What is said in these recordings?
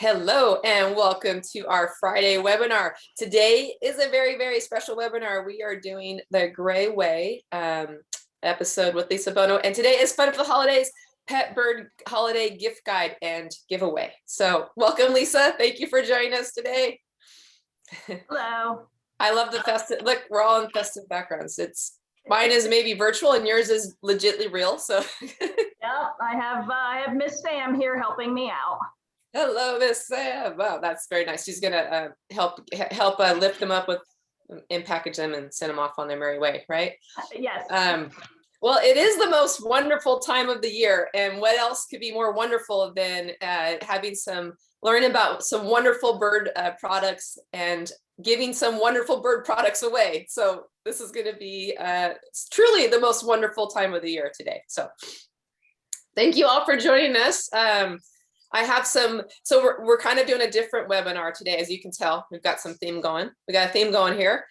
Hello and welcome to our Friday webinar. Today is a very, very special webinar. We are doing the Gray Way episode with Lisa Bono, and today is Fun for the Holidays, Pet Bird Holiday Gift Guide and Giveaway. So welcome, Lisa. Thank you for joining us today. Hello. I love the festive, look, we're all in festive backgrounds. Mine is maybe virtual and yours is legitly real. So yeah, I have Miss Sam here helping me out. Hello, Miss Sam. Wow, that's very nice. She's gonna help lift them up and package them and send them off on their merry way, right? Yes. Well, it is the most wonderful time of the year, and what else could be more wonderful than learning about some wonderful bird products and giving some wonderful bird products away. So this is going to be truly the most wonderful time of the year today. So thank you all for joining us. I have so we're kind of doing a different webinar today, as you can tell. We've got some theme going. We got a theme going here.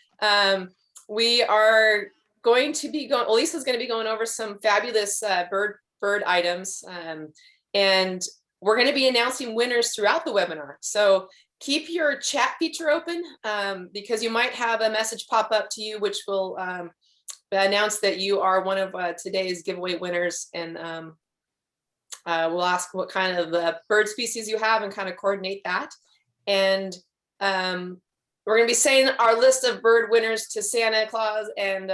We are going to be going, Lisa's going to be going over some fabulous bird items, and we're going to be announcing winners throughout the webinar. So keep your chat feature open because you might have a message pop up to you, which will announce that you are one of today's giveaway winners, and we'll ask what kind of bird species you have and kind of coordinate that. And we're going to be saying our list of bird winners to Santa Claus and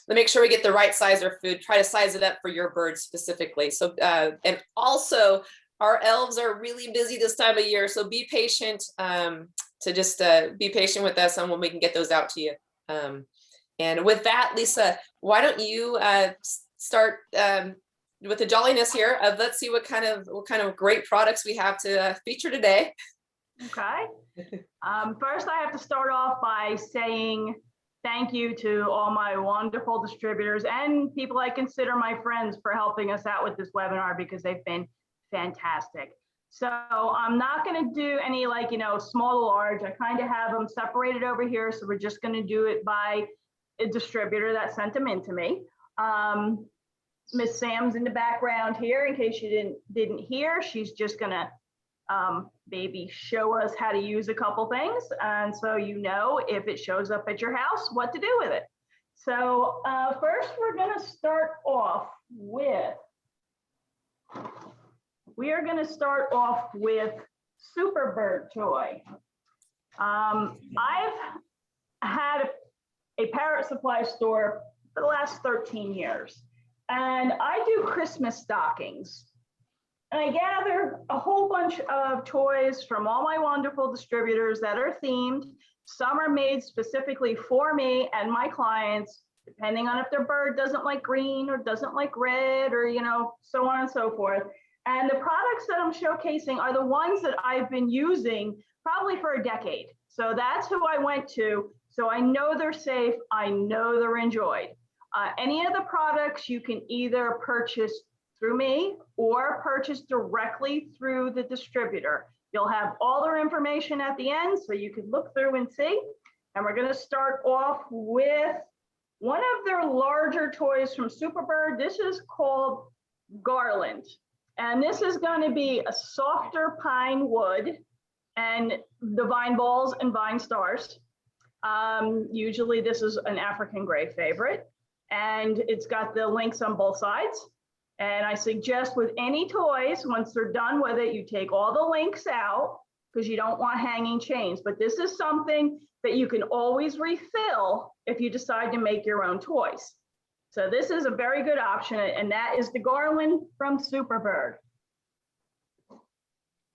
make sure we get the right size of food. Try to size it up for your bird specifically. So and also our elves are really busy this time of year, so be patient. Be patient with us on when we can get those out to you. And with that, Lisa, why don't you start with the jolliness here of let's see what kind of great products we have to feature today. Okay. First, I have to start off by saying thank you to all my wonderful distributors and people I consider my friends for helping us out with this webinar, because they've been fantastic. So I'm not going to do any small to large. I kind of have them separated over here. So we're just going to do it by a distributor that sent them in to me. Miss Sam's in the background here in case you didn't hear. She's just gonna maybe show us how to use a couple things, and so if it shows up at your house, what to do with it. So first we're gonna start off with Super Bird toy. I've had a parrot supply store for the last 13 years. And I do Christmas stockings. And I gather a whole bunch of toys from all my wonderful distributors that are themed. Some are made specifically for me and my clients, depending on if their bird doesn't like green or doesn't like red, or so on and so forth. And the products that I'm showcasing are the ones that I've been using probably for a decade. So that's who I went to. So I know they're safe. I know they're enjoyed. Any of the products you can either purchase through me or purchase directly through the distributor. You'll have all their information at the end, so you can look through and see. And we're going to start off with one of their larger toys from Superbird. This is called Garland. And this is going to be a softer pine wood and the vine balls and vine stars. Usually this is an African gray favorite. And it's got the links on both sides. And I suggest with any toys, once they're done with it, you take all the links out because you don't want hanging chains. But this is something that you can always refill if you decide to make your own toys. So this is a very good option, and that is the Garland from Superbird.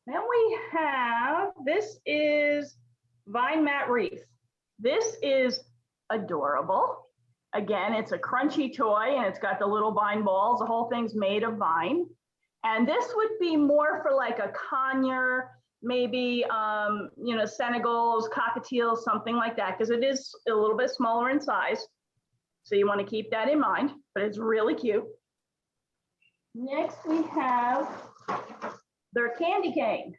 Then we have, this is Vine Mat Wreath. This is adorable. Again, it's a crunchy toy and it's got the little vine balls. The whole thing's made of vine. And this would be more for like a conure, maybe, Senegals, cockatiels, something like that, because it is a little bit smaller in size. So you want to keep that in mind, but it's really cute. Next, we have their candy cane.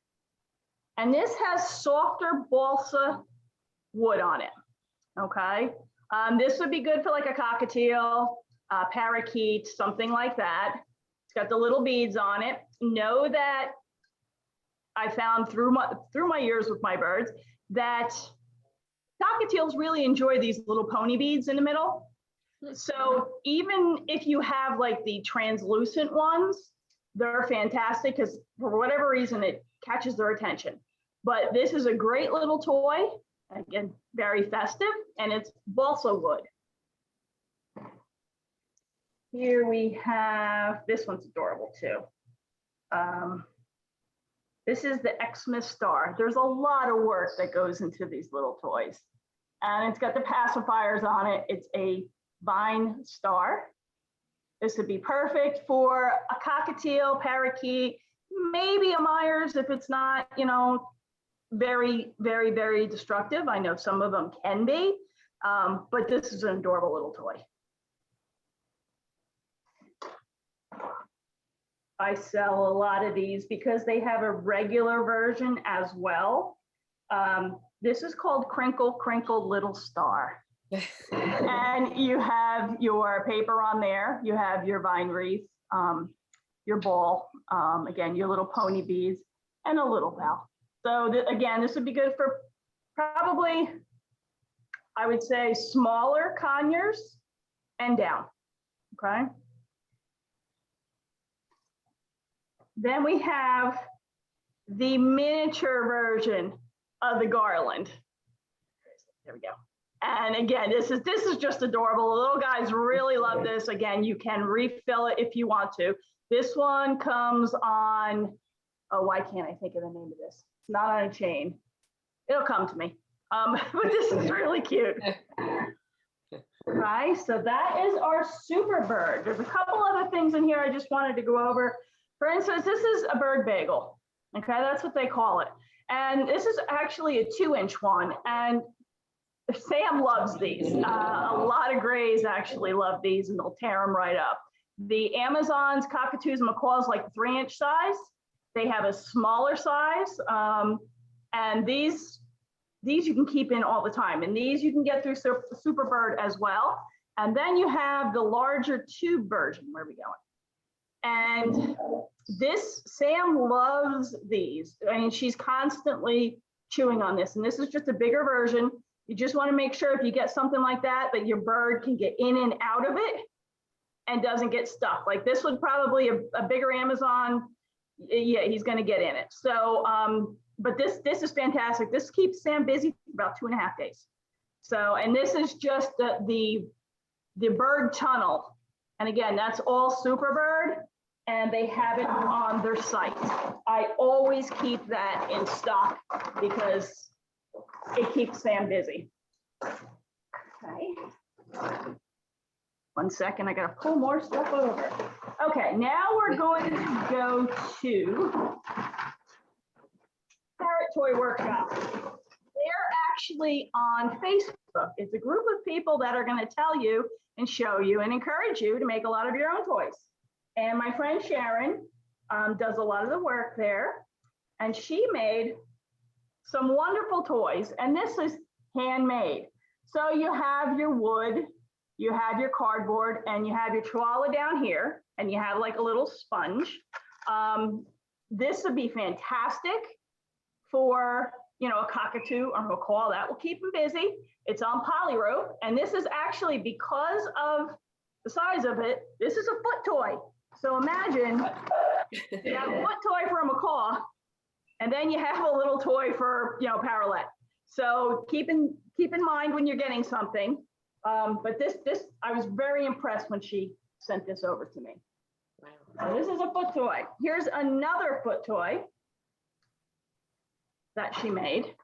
And this has softer balsa wood on it, okay? This would be good for like a cockatiel, parakeet, something like that. It's got the little beads on it. Know that I found through my years with my birds that cockatiels really enjoy these little pony beads in the middle. So even if you have like the translucent ones, they're fantastic because for whatever reason, it catches their attention. But this is a great little toy, again, very festive, and it's balsa wood. Here we have, this one's adorable too. This is the Xmas star. There's a lot of work that goes into these little toys. And it's got the pacifiers on it. It's a vine star. This would be perfect for a cockatiel, parakeet, maybe a Myers if it's not, you know, very, very, very destructive. I know some of them can be, but this is an adorable little toy. I sell a lot of these because they have a regular version as well. This is called Crinkle, Crinkle Little Star. And you have your paper on there. You have your vine wreath, your ball, again, your little pony beads, and a little bell. So again, this would be good for probably, I would say, smaller conures and down, okay? Then we have the miniature version of the garland. There we go. And again, this is just adorable. The little guys really love this. Again, you can refill it if you want to. This one comes on, oh, why can't I think of the name of this? It's not on a chain. It'll come to me. But this is really cute. Right, so that is our super bird. There's a couple other things in here I just wanted to go over. For instance, this is a bird bagel. Okay, that's what they call it. And this is actually a 2-inch one. And Sam loves these. A lot of grays actually love these and they'll tear them right up. The Amazons, cockatoos, and macaws like the 3-inch size. They have a smaller size. And these you can keep in all the time. And these you can get through Super Bird as well. And then you have the larger tube version. Where are we going? And this, Sam loves these. I mean, she's constantly chewing on this. And this is just a bigger version. You just want to make sure if you get something like that, that your bird can get in and out of it and doesn't get stuck. Like this would probably a bigger Amazon. Yeah, he's going to get in it. So, but this is fantastic. This keeps Sam busy for about 2.5 days. So, and this is just the bird tunnel. And again, that's all Super Bird, and they have it on their site. I always keep that in stock because it keeps Sam busy. Okay. 1 second, I gotta pull more stuff over. Okay, now we're going to go to Parrot Toy Workshop. They're actually on Facebook. It's a group of people that are gonna tell you and show you and encourage you to make a lot of your own toys. And my friend Sharon does a lot of the work there. And she made some wonderful toys. And this is handmade. So you have your wood, you have your cardboard, and you have your chihuahua down here, and you have like a little sponge. This would be fantastic for, you know, a cockatoo or a macaw. That will keep them busy. It's on poly rope. And this is actually, because of the size of it, this is a foot toy. So imagine you have a foot toy for a macaw, and then you have a little toy for, you know, Parrot. So keep in mind when you're getting something. But this I was very impressed when she sent this over to me. Wow. So this is a foot toy. Here's another foot toy that she made.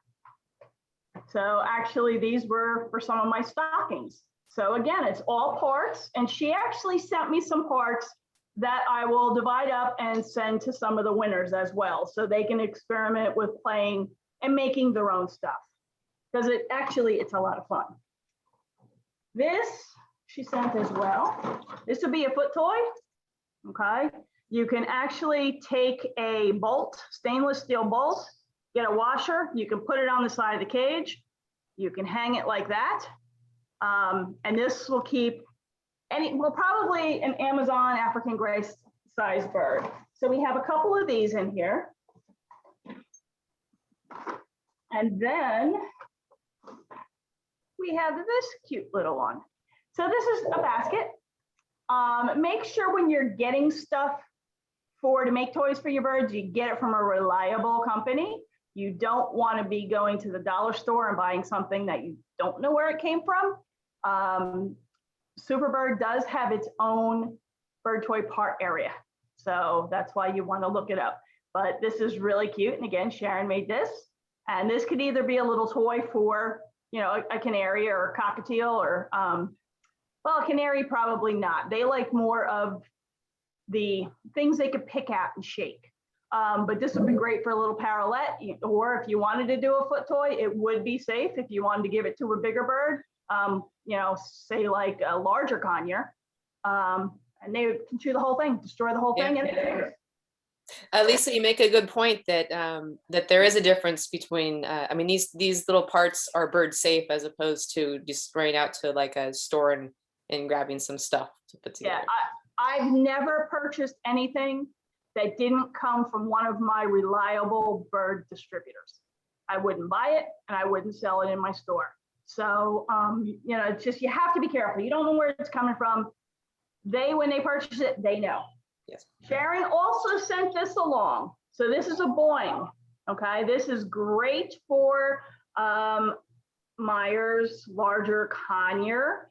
So actually these were for some of my stockings. So again, it's all parts, and she actually sent me some parts that I will divide up and send to some of the winners as well, so they can experiment with playing and making their own stuff, because it's a lot of fun. This she sent as well. This would be a foot toy, okay? You can actually take a bolt, stainless steel bolt, get a washer, you can put it on the side of the cage, you can hang it like that, and this will keep probably an Amazon African gray size bird. So we have a couple of these in here. And then we have this cute little one. So this is a basket. Make sure when you're getting stuff to make toys for your birds, you get it from a reliable company. You don't want to be going to the dollar store and buying something that you don't know where it came from. Superbird does have its own bird toy part area. So that's why you want to look it up. But this is really cute. And again, Sharon made this. And this could either be a little toy for, you know, a canary or a cockatiel or, well, a canary probably not. They like more of the things they could pick at and shake. But this would be great for a little parrotlet, or if you wanted to do a foot toy, it would be safe if you wanted to give it to a bigger bird, you know, say like a larger conure, and they can chew the whole thing, destroy the whole thing. And Lisa, you make a good point that that there is a difference between, I mean, these little parts are bird safe as opposed to just running out to like a store and grabbing some stuff to put together. Yeah, I've never purchased anything that didn't come from one of my reliable bird distributors. I wouldn't buy it and I wouldn't sell it in my store. So, you know, it's just, you have to be careful. You don't know where it's coming from. When they purchase it, they know. Yes. Sharon also sent this along. So this is a Boing, okay? This is great for Myers, larger conure.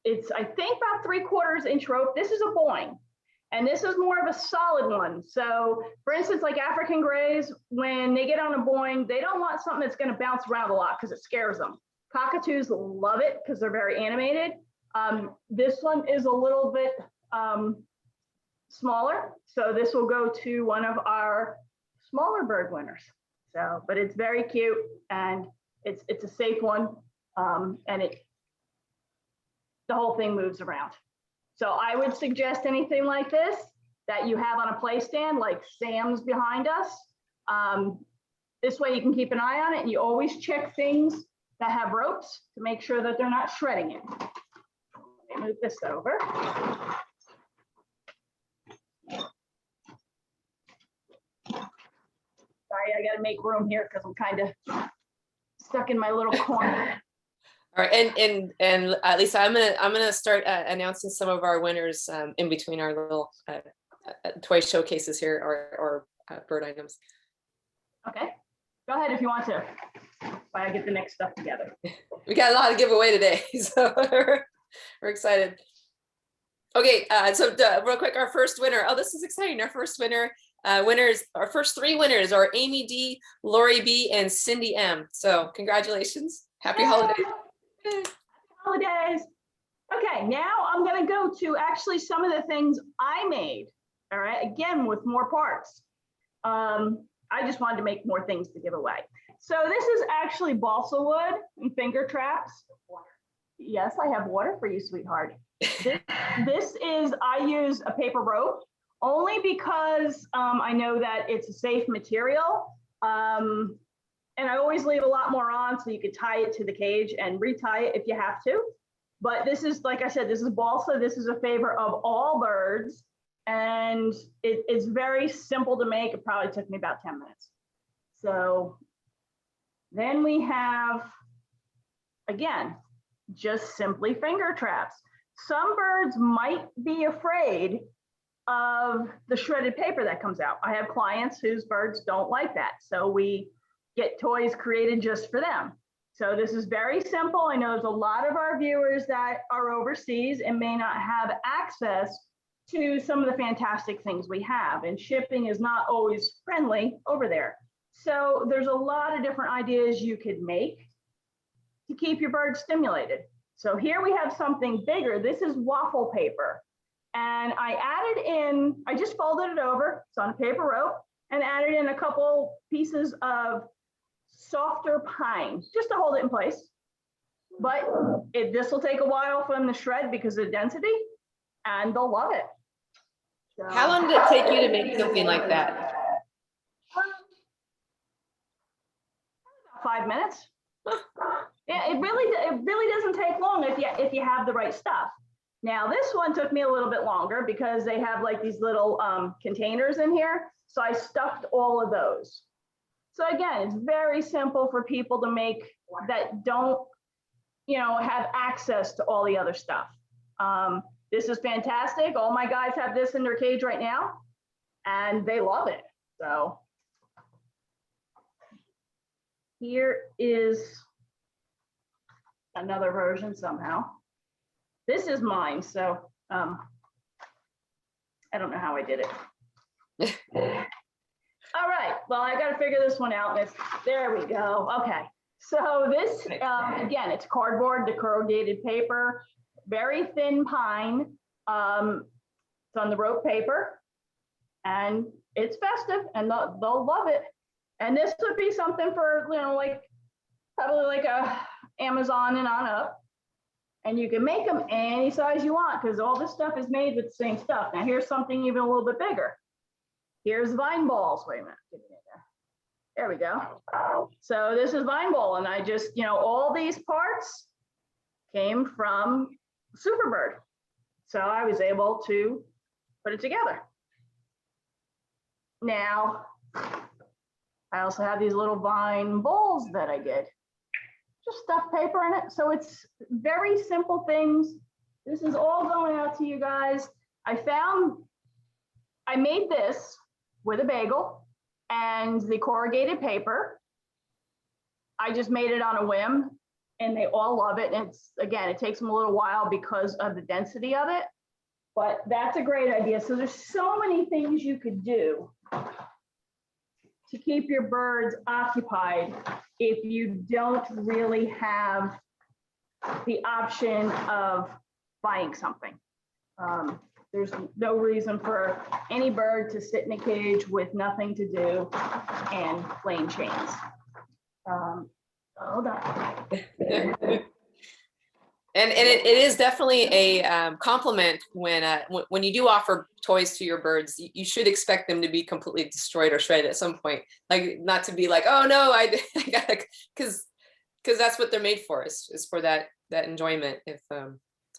It's, I think, about 3/4 inch rope. This is a Boing. And this is more of a solid one. So for instance, like African grays, when they get on a Boing, they don't want something that's going to bounce around a lot because it scares them. Cockatoos love it because they're very animated. This one is a little bit smaller. So this will go to one of our smaller bird winners. So, but it's very cute and it's a safe one. And the whole thing moves around. So I would suggest anything like this that you have on a play stand, like Sam's behind us. This way you can keep an eye on it, and you always check things that have ropes to make sure that they're not shredding it. Let me move this over. Sorry, I got to make room here because I'm kind of stuck in my little corner. All right, and Lisa, I'm gonna start announcing some of our winners in between our little toy showcases here, or bird items. Okay, go ahead if you want to. While I get the next stuff together. We got a lot to give away today, so we're excited. Okay, so real quick, our first winner. Oh, this is exciting. Our first winner. Our first 3 winners are Amy D, Lori B, and Cindy M. So congratulations. Happy holidays. Happy holidays. Okay, now I'm going to go to actually some of the things I made. All right, again, with more parts. I just wanted to make more things to give away. So this is actually balsa wood and finger traps. Yes, I have water for you, sweetheart. This is, I use a paper rope only because I know that it's a safe material. And I always leave a lot more on so you could tie it to the cage and retie it if you have to. But this is, like I said, this is balsa. This is a favorite of all birds. And it's very simple to make. It probably took me about 10 minutes. So then we have, again, just simply finger traps. Some birds might be afraid of the shredded paper that comes out. I have clients whose birds don't like that. So we get toys created just for them. So this is very simple. I know there's a lot of our viewers that are overseas and may not have access to some of the fantastic things we have, and shipping is not always friendly over there. So there's a lot of different ideas you could make to keep your bird stimulated. So here we have something bigger. This is waffle paper. And I added in, I just folded it over, it's on a paper rope, and added in a couple pieces of softer pine just to hold it in place. But this will take a while for them to shred because of the density, and they'll love it. So, how long did it take you to make something like that? 5 minutes. Yeah, it really doesn't take long if you have the right stuff. Now this one took me a little bit longer because they have like these little containers in here. So I stuffed all of those. So again, it's very simple for people to make that don't, have access to all the other stuff. This is fantastic. All my guys have this in their cage right now, and they love it. So here is another version somehow. This is mine, so I don't know how I did it. All right, well, I got to figure this one out. There we go. Okay, so this, again, it's cardboard, the corrugated paper, very thin pine. It's on the rope paper, and it's festive, and they'll love it. And this would be something for, like probably like a Amazon and on up. And you can make them any size you want because all this stuff is made with the same stuff. Now here's something even a little bit bigger. Here's vine balls. Wait a minute. There we go. So this is vine ball, and I just, all these parts came from Superbird. So I was able to put it together. Now, I also have these little vine bowls that I did. Just stuffed paper in it. So it's very simple things. This is all going out to you guys. I made this with a bagel and the corrugated paper. I just made it on a whim, and they all love it. And again, it takes them a little while because of the density of it, but that's a great idea. So there's so many things you could do to keep your birds occupied if you don't really have the option of buying something. There's no reason for any bird to sit in a cage with nothing to do and playing chains. Hold on. And it is definitely a compliment when you do offer toys to your birds. You should expect them to be completely destroyed or shredded at some point. Like, not to be like, oh no, I gotta, because that's what they're made for, is for that enjoyment. If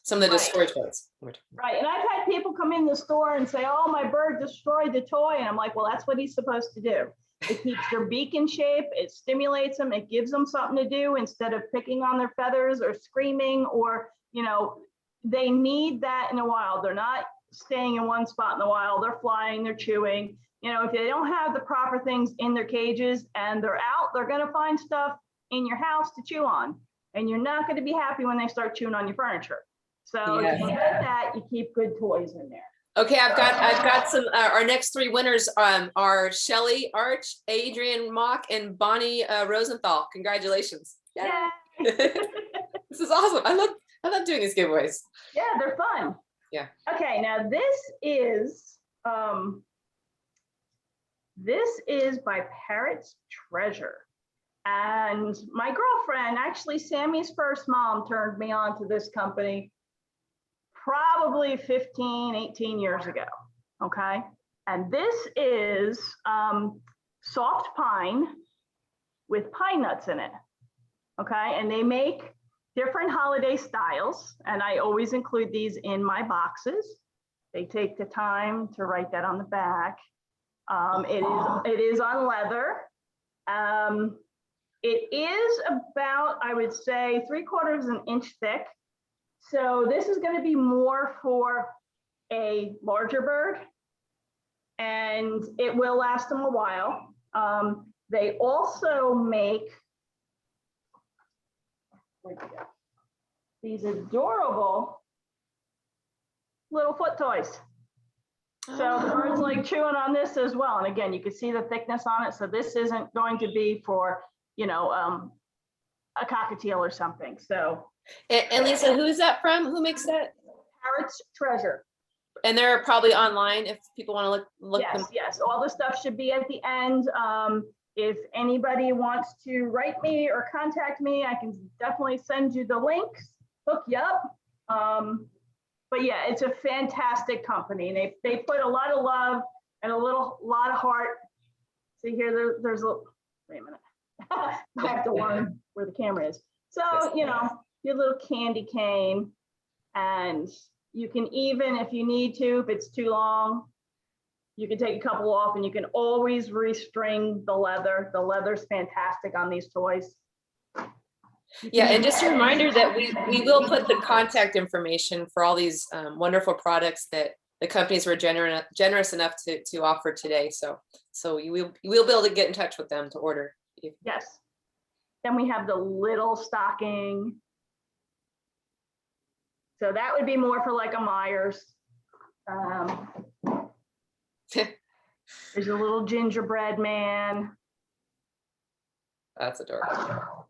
some of the destroyed toys. Right, and I've had people come in the store and say, oh, my bird destroyed the toy, and I'm like, well, that's what he's supposed to do. It keeps their beak in shape, it stimulates them, it gives them something to do instead of picking on their feathers or screaming, or, they need that in the wild. They're not staying in one spot in the wild, they're flying, they're chewing. If they don't have the proper things in their cages and they're out, they're gonna find stuff in your house to chew on. And you're not gonna be happy when they start chewing on your furniture. So Yes. to prevent that, you keep good toys in there. Okay, I've got some. Our next three winners are Shelly Arch, Adrian Mock, and Bonnie Rosenthal. Congratulations! Yeah. This is awesome. I love doing these giveaways. Yeah, they're fun. Yeah. Okay, now this is by Parrot's Treasure. And my girlfriend, actually Sammy's first mom, turned me on to this company probably 15, 18 years ago, okay? And this is soft pine with pine nuts in it, okay? And they make different holiday styles, and I always include these in my boxes. They take the time to write that on the back. It is on leather. It is about, I would say, 3/4 inch thick. So this is going to be more for a larger bird, and it will last them a while. They also make these adorable little foot toys. So the birds like chewing on this as well. And again, you can see the thickness on it. So this isn't going to be for, a cockatiel or something. So. And Lisa, who is that from? Who makes that? Parrot's Treasure. And they're probably online if people want to look Yes, them. yes. All the stuff should be at the end. If anybody wants to write me or contact me, I can definitely send you the links, hook you up. But yeah, it's a fantastic company. And they put a lot of love and a lot of heart. See here, there's a, wait a minute. I have to learn where the camera is. So, your little candy cane, and you can even, if you need to, if it's too long, You can take a couple off and you can always restring the leather. The leather's fantastic on these toys. Yeah, and just a reminder that we will put the contact information for all these wonderful products that the companies were generous enough to offer today. So you will be able to get in touch with them to order. Yes. Then we have the little stocking. So that would be more for like a Myers. There's a little gingerbread man. That's adorable.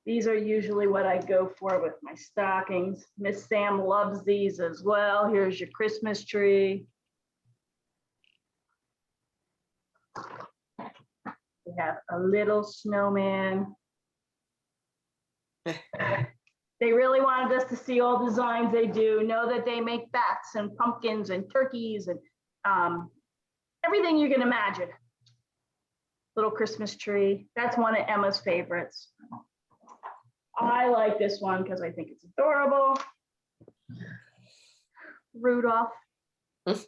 These are usually what I go for with my stockings. Miss Sam loves these as well. Here's your Christmas tree. We have a little snowman. They really wanted us to see all the designs they do, know that they make bats and pumpkins and turkeys and everything you can imagine. Little Christmas tree. That's one of Emma's favorites. I like this one because I think it's adorable. Rudolph. Then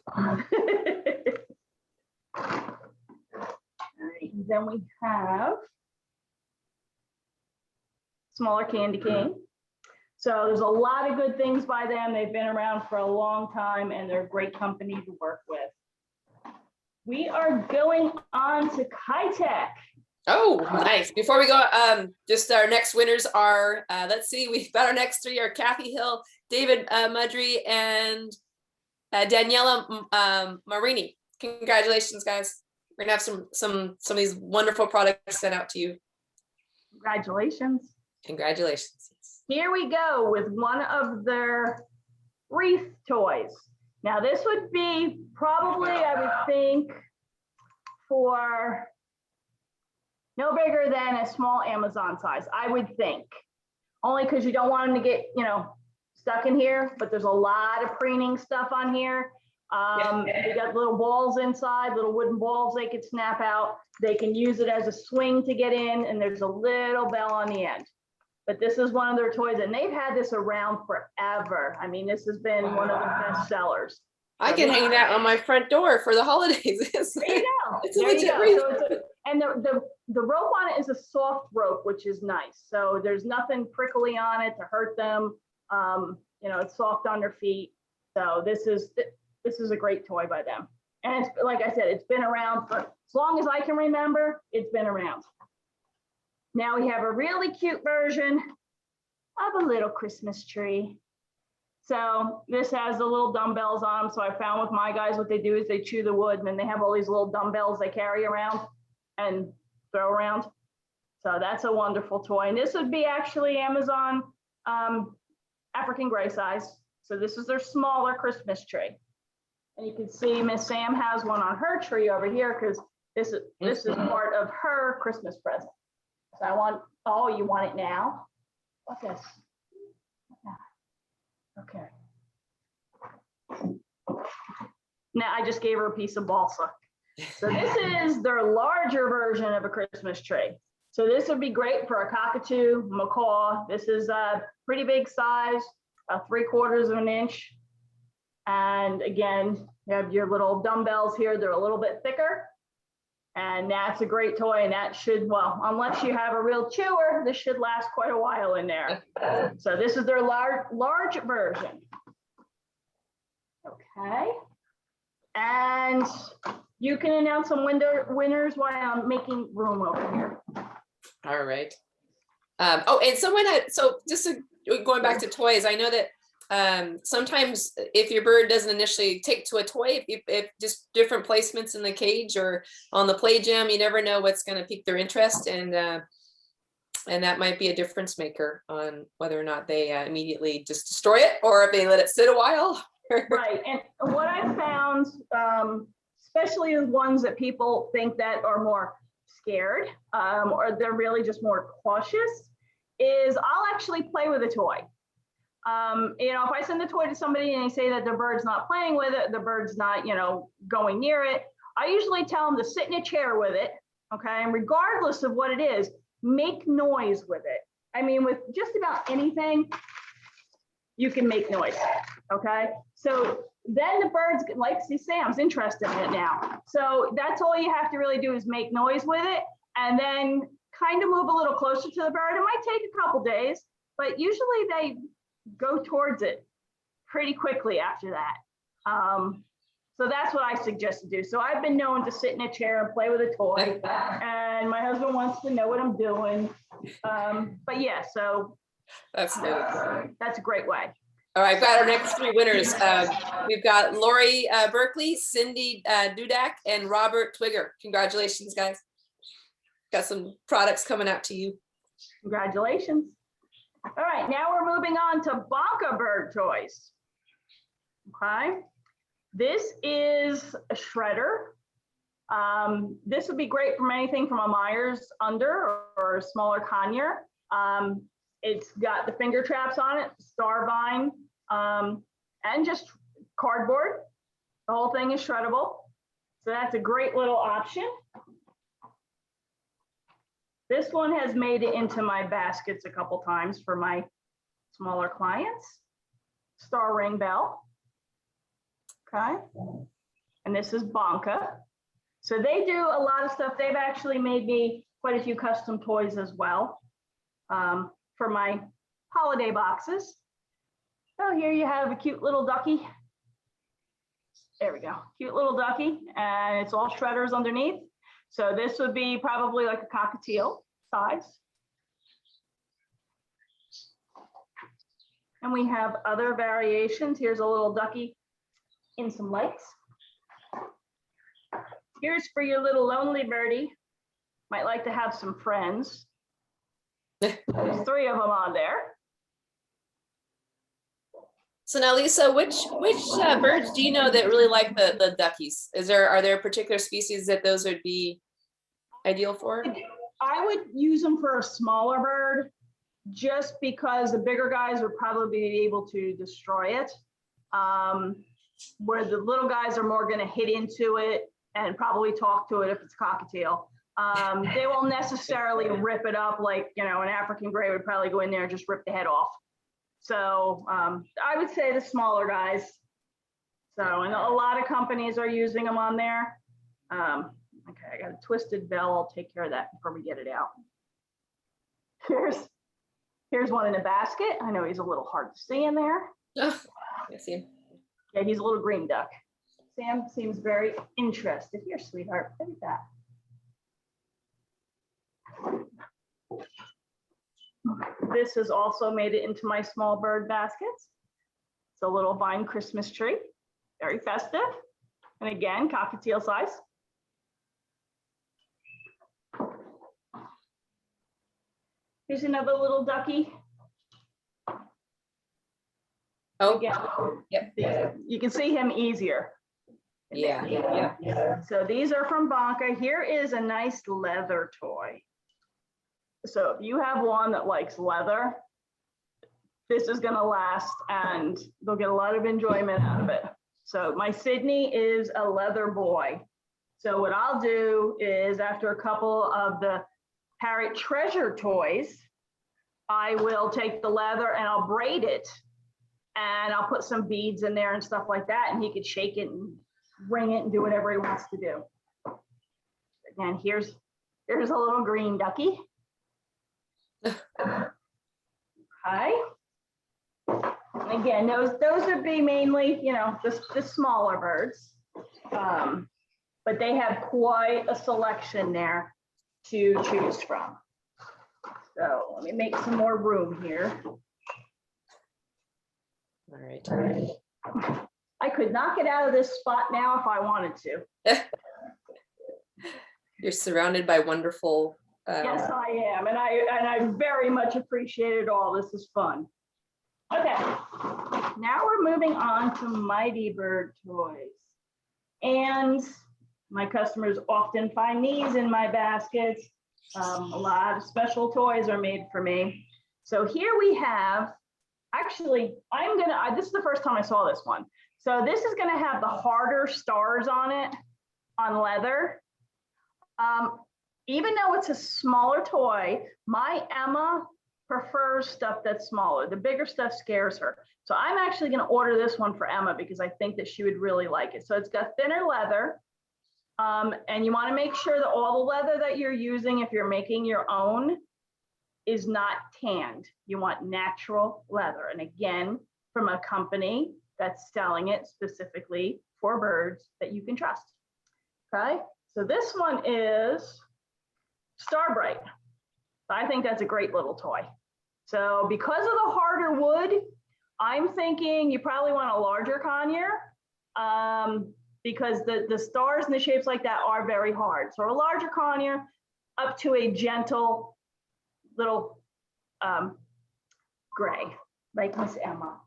we have smaller candy cane. So there's a lot of good things by them. They've been around for a long time and they're a great company to work with. We are going on to Kitech. Oh, nice. Before we go, just our next winners are, let's see, we've got our next three are Kathy Hill, David Mudry, and Daniela Marini. Congratulations, guys. We're gonna have some of these wonderful products sent out to you. Congratulations. Congratulations. Here we go with one of their wreath toys. Now this would be probably, I would think, for no bigger than a small Amazon size, I would think. Only because you don't want them to get, stuck in here, but there's a lot of preening stuff on here. They got little balls inside, little wooden balls they could snap out. They can use it as a swing to get in, and there's a little bell on the end. But this is one of their toys, and they've had this around forever. I mean, this has been one of the best sellers. I can hang that on my front door for the holidays. There you go. It's a legit wreath. And the rope on it is a soft rope, which is nice. So there's nothing prickly on it to hurt them. It's soft on their feet. So this is a great toy by them. And it's, like I said, it's been around for as long as I can remember. It's been around. Now we have a really cute version of a little Christmas tree. So this has the little dumbbells on them. So I found with my guys, what they do is they chew the wood and then they have all these little dumbbells they carry around and throw around. So that's a wonderful toy. And this would be actually Amazon African gray size. So this is their smaller Christmas tree. And you can see Miss Sam has one on her tree over here because this is part of her Christmas present. So I want, oh, you want it now? What's this? Okay. Now I just gave her a piece of balsa. So this is their larger version of a Christmas tree. So this would be great for a cockatoo, macaw. This is a pretty big size, 3/4 of an inch. And again, you have your little dumbbells here. They're a little bit thicker. And that's a great toy. And that should, well, unless you have a real chewer, this should last quite a while in there. So this is their large version. Okay. And you can announce some winners while I'm making room over here. All right. And someone had, so just going back to toys, I know that sometimes if your bird doesn't initially take to a toy, if just different placements in the cage or on the play gym, you never know what's going to pique their interest, and that might be a difference maker on whether or not they immediately just destroy it or if they let it sit a while. Right, and what I found, especially the ones that people think that are more scared or they're really just more cautious, is I'll actually play with a toy. If I send the toy to somebody and they say that the bird's not playing with it, the bird's not, going near it, I usually tell them to sit in a chair with it, okay? And regardless of what it is, make noise with it. I mean, with just about anything, you can make noise, okay? So then the birds, like, see, Sam's interested in it now. So that's all you have to really do is make noise with it and then kind of move a little closer to the bird. It might take a couple days, but usually they go towards it pretty quickly after that. So that's what I suggest to do. So I've been known to sit in a chair and play with a toy, and my husband wants to know what I'm doing. But yeah, so That's good. that's a great way. All right, I've got our next three winners. We've got Lori Berkeley, Cindy Dudak, and Robert Twigger. Congratulations, guys. Got some products coming out to you. Congratulations. All right, now we're moving on to Bonka Bird Toys. Okay, this is a shredder. This would be great from anything from a Myers under or a smaller conure. It's got the finger traps on it, star vine, and just cardboard. The whole thing is shreddable. So that's a great little option. This one has made it into my baskets a couple times for my smaller clients. Star ring bell. Okay. And this is Bonka. So they do a lot of stuff. They've actually made me quite a few custom toys as well for my holiday boxes. So here you have a cute little ducky. There we go. Cute little ducky. And it's all shredders underneath. So this would be probably like a cockatiel size. And we have other variations. Here's a little ducky in some lights. Here's for your little lonely birdie. Might like to have some friends. There's 3 of them on there. So now, Lisa, which birds do you know that really like the duckies? Are there particular species that those would be ideal for? I would use them for a smaller bird, just because the bigger guys would probably be able to destroy it. Where the little guys are more going to hit into it and probably talk to it if it's cockatiel. They won't necessarily rip it up like, an African gray would probably go in there and just rip the head off. So I would say the smaller guys. So, and a lot of companies are using them on there. Okay, I got a twisted bell. I'll take care of that before we get it out. Here's one in a basket. I know he's a little hard to see in there. Oh, I see him. Yeah, he's a little green duck. Sam seems very interested. Here, sweetheart, look at that. This has also made it into my small bird baskets. It's a little vine Christmas tree, very festive. And again, cockatiel size. Here's another little ducky. Oh, again, yep. You can see him easier. Yeah. So these are from Bonka. Here is a nice leather toy. So if you have one that likes leather, this is going to last and they'll get a lot of enjoyment out of it. So my Sydney is a leather boy. So what I'll do is, after a couple of the Parrot Treasure toys, I will take the leather and I'll braid it, and I'll put some beads in there and stuff like that, and he could shake it and ring it and do whatever he wants to do. Again, here's a little green ducky. Okay. And again, those would be mainly, the smaller birds, but they have quite a selection there to choose from. So let me make some more room here. All right. I could knock it out of this spot now if I wanted to. You're surrounded by wonderful. Yes, I am, and I very much appreciate it all. This is fun. Okay, now we're moving on to Mighty Bird toys, and my customers often find these in my baskets. A lot of special toys are made for me. So here we have, actually, this is the first time I saw this one. So this is gonna have the harder stars on it, on leather. Even though it's a smaller toy, my Emma prefers stuff that's smaller. The bigger stuff scares her. So I'm actually going to order this one for Emma because I think that she would really like it. So it's got thinner leather. And you want to make sure that all the leather that you're using, if you're making your own, is not tanned. You want natural leather. And again, from a company that's selling it specifically for birds that you can trust. Okay, so this one is Starbright. I think that's a great little toy. So because of the harder wood, I'm thinking you probably want a larger conure because the stars and the shapes like that are very hard. So a larger conure up to a gentle little gray, like Miss Emma.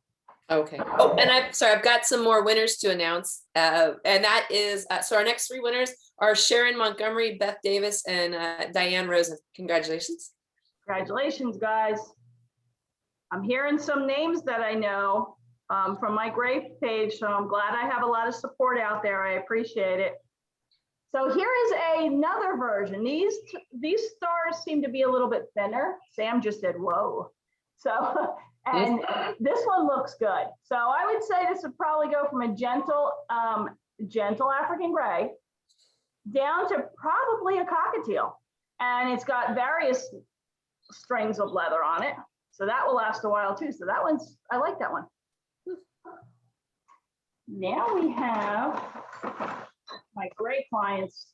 Okay. Oh, and I've got some more winners to announce. And that is, so our next 3 winners are Sharon Montgomery, Beth Davis, and Diane Rosen. Congratulations. Congratulations, guys. I'm hearing some names that I know from my Gray page, so I'm glad I have a lot of support out there. I appreciate it. So here is another version. These stars seem to be a little bit thinner. Sam just said, whoa. So, and this one looks good. So I would say this would probably go from a gentle African gray down to probably a cockatiel. And it's got various strings of leather on it. So that will last a while too. So that one's, I like that one. Now we have my gray clients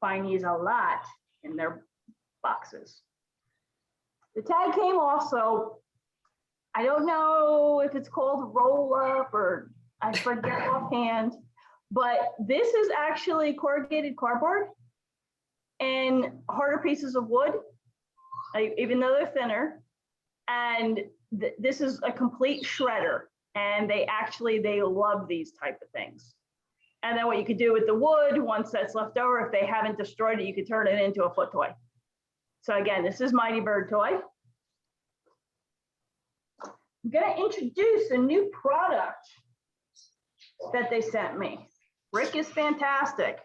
find these a lot in their boxes. The tag came off, so I don't know if it's called roll up or I forget offhand, but this is actually corrugated cardboard and harder pieces of wood, even though they're thinner. And this is a complete shredder, and they love these type of things. And then what you could do with the wood, once that's left over, if they haven't destroyed it, you could turn it into a foot toy. So again, this is Mighty Bird Toy. I'm gonna introduce a new product that they sent me. Rick is fantastic.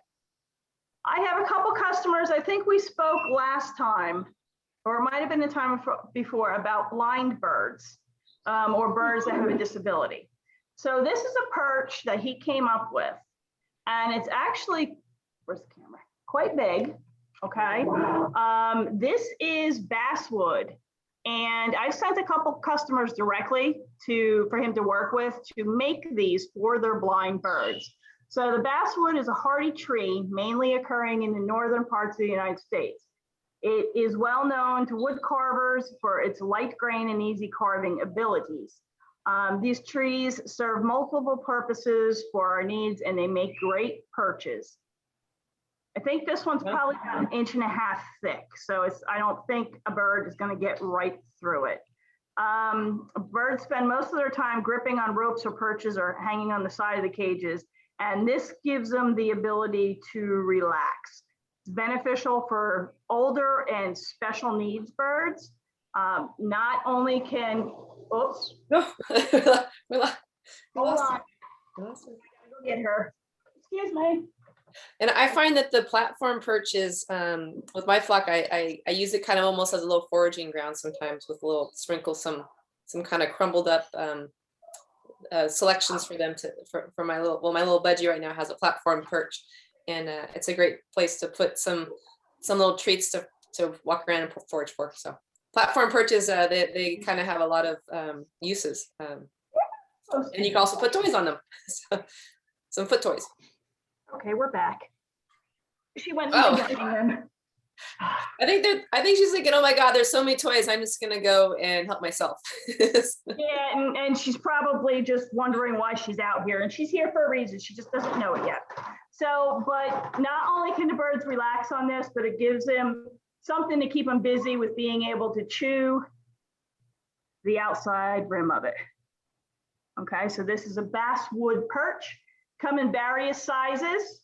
I have a couple customers, I think we spoke last time, or it might have been the time before, about blind birds or birds that have a disability. So this is a perch that he came up with, and it's actually, where's the camera? Quite big, okay? This is basswood, and I sent a couple customers directly for him to work with to make these for their blind birds. So the basswood is a hardy tree, mainly occurring in the northern parts of the United States. It is well known to wood carvers for its light grain and easy carving abilities. These trees serve multiple purposes for our needs, and they make great perches. I think this one's probably about 1.5 inches thick, so I don't think a bird is going to get right through it. Birds spend most of their time gripping on ropes or perches or hanging on the side of the cages, and this gives them the ability to relax. It's beneficial for older and special needs birds. Not only can, oops. No. Hold on. I gotta go get her. Excuse me. And I find that the platform perches with my flock, I use it kind of almost as a little foraging ground sometimes, with a little sprinkle some kind of crumbled up selections for them for my little budgie right now has a platform perch, and it's a great place to put some little treats to walk around and forage for. So platform perches, they kind of have a lot of uses, and you can also put toys on them. So, some foot toys. Okay, we're back. She went. Oh. I think she's thinking, oh my God, there's so many toys. I'm just gonna go and help myself. Yeah, and she's probably just wondering why she's out here, and she's here for a reason. She just doesn't know it yet. So, but not only can the birds relax on this, but it gives them something to keep them busy with being able to chew the outside rim of it. Okay, so this is a basswood perch, come in various sizes.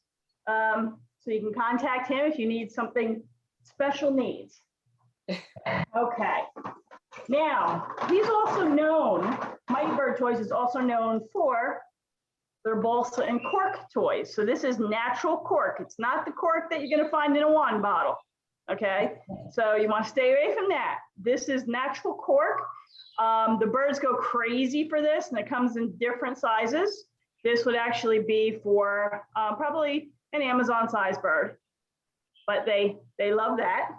So you can contact him if you need something special needs. Okay. Now, he's also known, Mighty Bird Toys is also known for their balsa and cork toys. So this is natural cork. It's not the cork that you're going to find in a wine bottle. Okay, so you want to stay away from that. This is natural cork. The birds go crazy for this, and it comes in different sizes. This would actually be for probably an Amazon size bird, but they love that.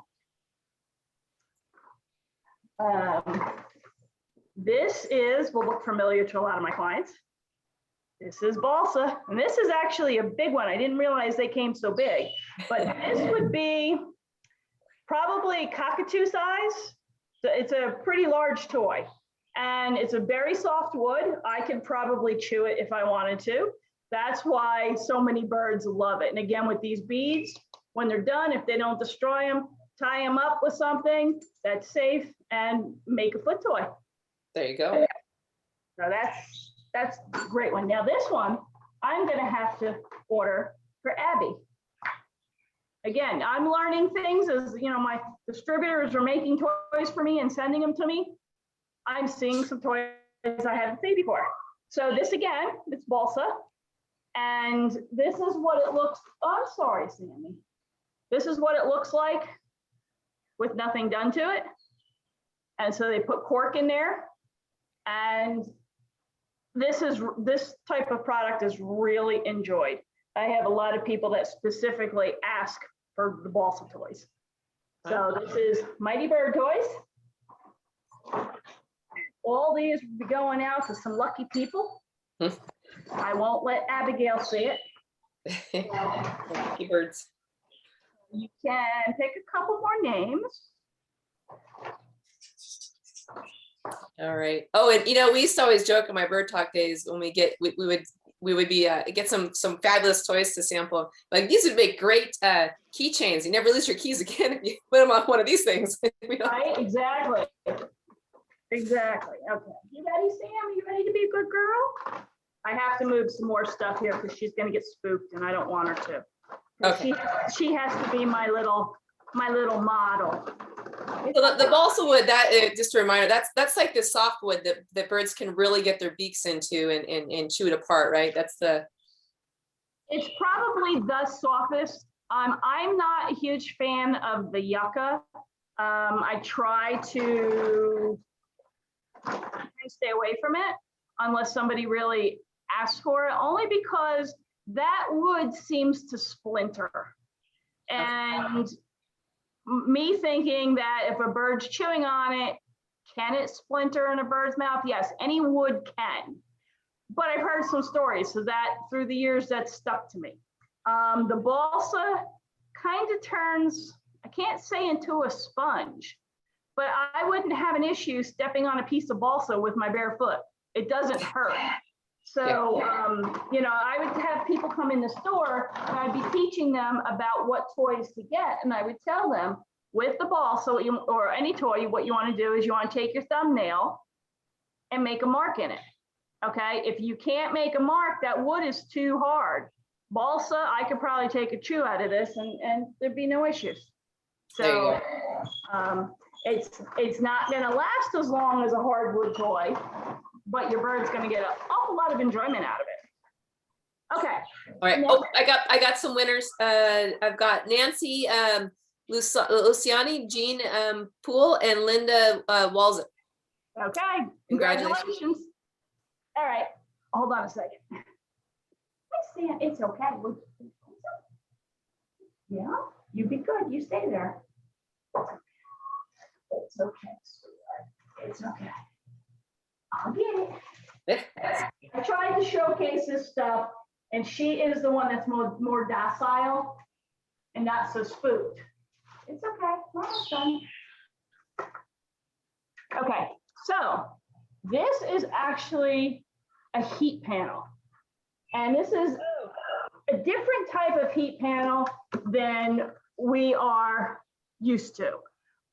This will look familiar to a lot of my clients. This is balsa, and this is actually a big one. I didn't realize they came so big, but this would be probably cockatoo size. So it's a pretty large toy, and it's a very soft wood. I could probably chew it if I wanted to. That's why so many birds love it. And again, with these beads, when they're done, if they don't destroy them, tie them up with something that's safe and make a foot toy. There you go. So that's a great one. Now this one, I'm gonna have to order for Abby. Again, I'm learning things as, you know, my distributors are making toys for me and sending them to me. I'm seeing some toys I haven't seen before. So this again, it's balsa. And this is what it looks, oh, I'm sorry, Sammy. This is what it looks like with nothing done to it. And so they put cork in there. And this type of product is really enjoyed. I have a lot of people that specifically ask for the balsa toys. So this is Mighty Bird Toys. All these will be going out to some lucky people. I won't let Abigail see it. Lucky birds. You can pick a couple more names. All right. Oh, and you know, we used to always joke in my bird talk days when we would get some fabulous toys to sample. Like these would make great keychains. You never lose your keys again if you put them on one of these things. Right, exactly. Exactly. Okay. You ready, Sam? You ready to be a good girl? I have to move some more stuff here because she's gonna get spooked and I don't want her to. Okay. She has to be my little model. So the balsa wood, that just a reminder, that's like the soft wood that birds can really get their beaks into and chew it apart, right? It's probably the softest. I'm not a huge fan of the yucca. I try to stay away from it unless somebody really asks for it, only because that wood seems to splinter. And me thinking that if a bird's chewing on it, can it splinter in a bird's mouth? Yes, any wood can. But I've heard some stories, so that through the years that stuck to me. The balsa kind of turns, I can't say into a sponge, but I wouldn't have an issue stepping on a piece of balsa with my bare foot. It doesn't hurt. So, you know, I would have people come in the store and I'd be teaching them about what toys to get. And I would tell them with the balsa or any toy, what you want to do is you want to take your thumbnail and make a mark in it. Okay. If you can't make a mark, that wood is too hard. Balsa, I could probably take a chew out of this and there'd be no issues. So it's not going to last as long as a hardwood toy, but your bird's going to get an awful lot of enjoyment out of it. Okay. All right. Oh, I got some winners. I've got Nancy Luciani, Jean Poole, and Linda Walzett. Okay. Congratulations. All right. Hold on a second. It's okay. Yeah, you be good. You stay there. It's okay, sweetheart. It's okay. I'll get it. I tried to showcase this stuff, and she is the one that's more docile and not so spooked. It's okay. We're almost done. Okay, so this is actually a heat panel. And this is a different type of heat panel than we are used to.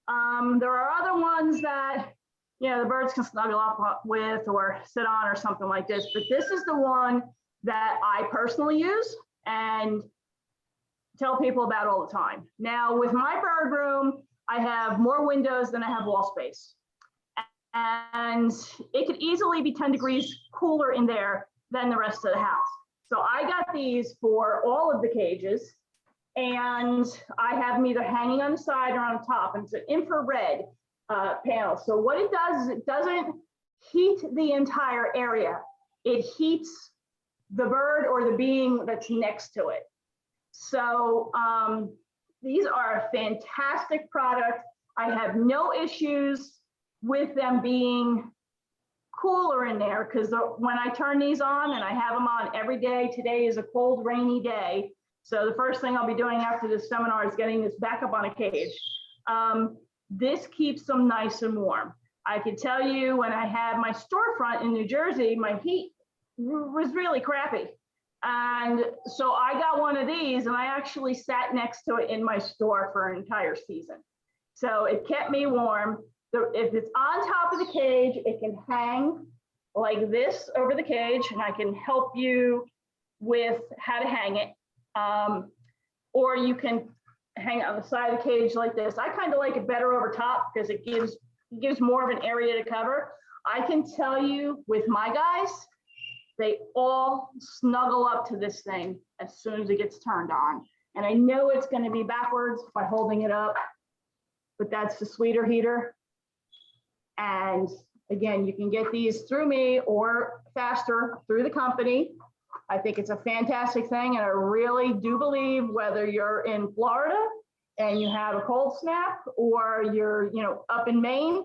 There are other ones that, you know, the birds can snuggle up with or sit on or something like this, but this is the one that I personally use and tell people about all the time. Now, with my bird room, I have more windows than I have wall space. And it could easily be 10 degrees cooler in there than the rest of the house. So I got these for all of the cages. And I have them either hanging on the side or on the top, and it's an infrared panel. So what it does is it doesn't heat the entire area. It heats the bird or the being that's next to it. So these are a fantastic product. I have no issues with them being cooler in there, because when I turn these on, and I have them on every day, today is a cold, rainy day. So the first thing I'll be doing after this seminar is getting this back up on a cage. This keeps them nice and warm. I can tell you, when I had my storefront in New Jersey, my heat was really crappy. And so I got one of these, and I actually sat next to it in my store for an entire season. So it kept me warm. If it's on top of the cage, it can hang like this over the cage, and I can help you with how to hang it. Or you can hang it on the side of the cage like this. I kind of like it better over top because it gives more of an area to cover. I can tell you, with my guys, they all snuggle up to this thing as soon as it gets turned on. And I know it's going to be backwards by holding it up, but that's the sweeter heater. And again, you can get these through me or faster through the company. I think it's a fantastic thing. And I really do believe, whether you're in Florida and you have a cold snap, or you're, up in Maine,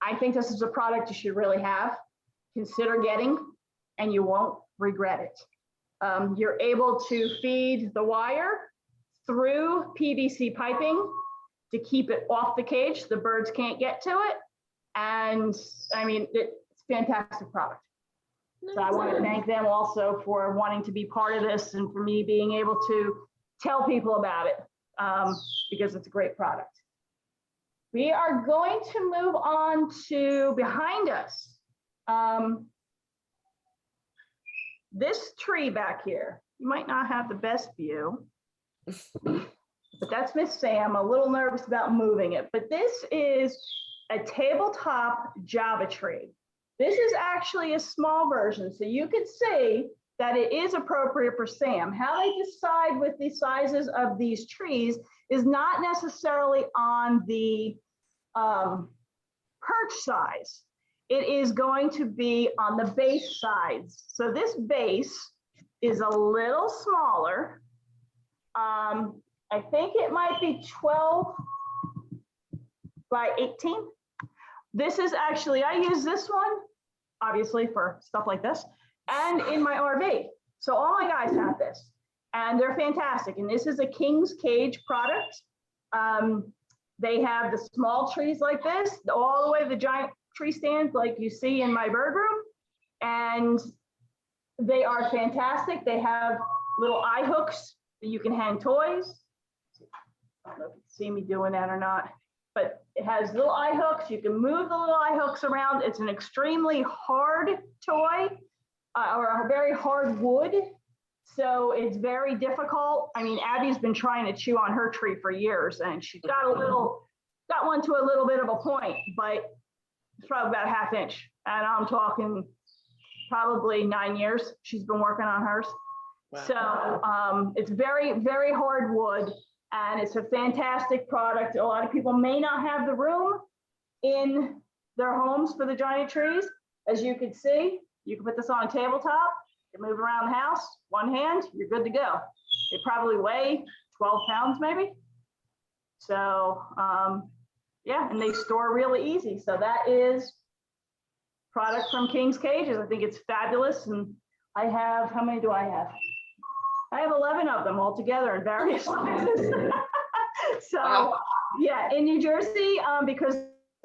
I think this is a product you should really have, consider getting, and you won't regret it. You're able to feed the wire through PVC piping to keep it off the cage. The birds can't get to it. And I mean, it's a fantastic product. So I want to thank them also for wanting to be part of this, and for me being able to tell people about it, because it's a great product. We are going to move on to behind us. This tree back here, you might not have the best view, but that's Miss Sam. A little nervous about moving it, but this is a tabletop Java tree. This is actually a small version, so you can see that it is appropriate for Sam. How they decide with the sizes of these trees is not necessarily on the perch size. It is going to be on the base sides. So this base is a little smaller. I think it might be 12 by 18. This is actually, I use this one, obviously, for stuff like this, and in my RV. So all my guys have this, and they're fantastic. And this is a King's Cage product. They have the small trees like this, all the way to the giant tree stands like you see in my bird room. And they are fantastic. They have little eye hooks that you can hang toys. I don't know if you can see me doing that or not, but it has little eye hooks. You can move the little eye hooks around. It's an extremely hard toy, or a very hard wood. So it's very difficult. I mean, Abby's been trying to chew on her tree for years, and she got one to a little bit of a point, but it's probably about a ½ inch. And I'm talking probably 9 years she's been working on hers. Wow. So it's very, very hard wood, and it's a fantastic product. A lot of people may not have the room in their homes for the giant trees. As you can see, you can put this on a tabletop, you move around the house, one hand, you're good to go. They probably weigh 12 pounds maybe. So yeah, and they store really easy. So that is product from King's Cages. I think it's fabulous. And I have, how many do I have? I have 11 of them all together in various sizes. So wow. Yeah, in New Jersey, because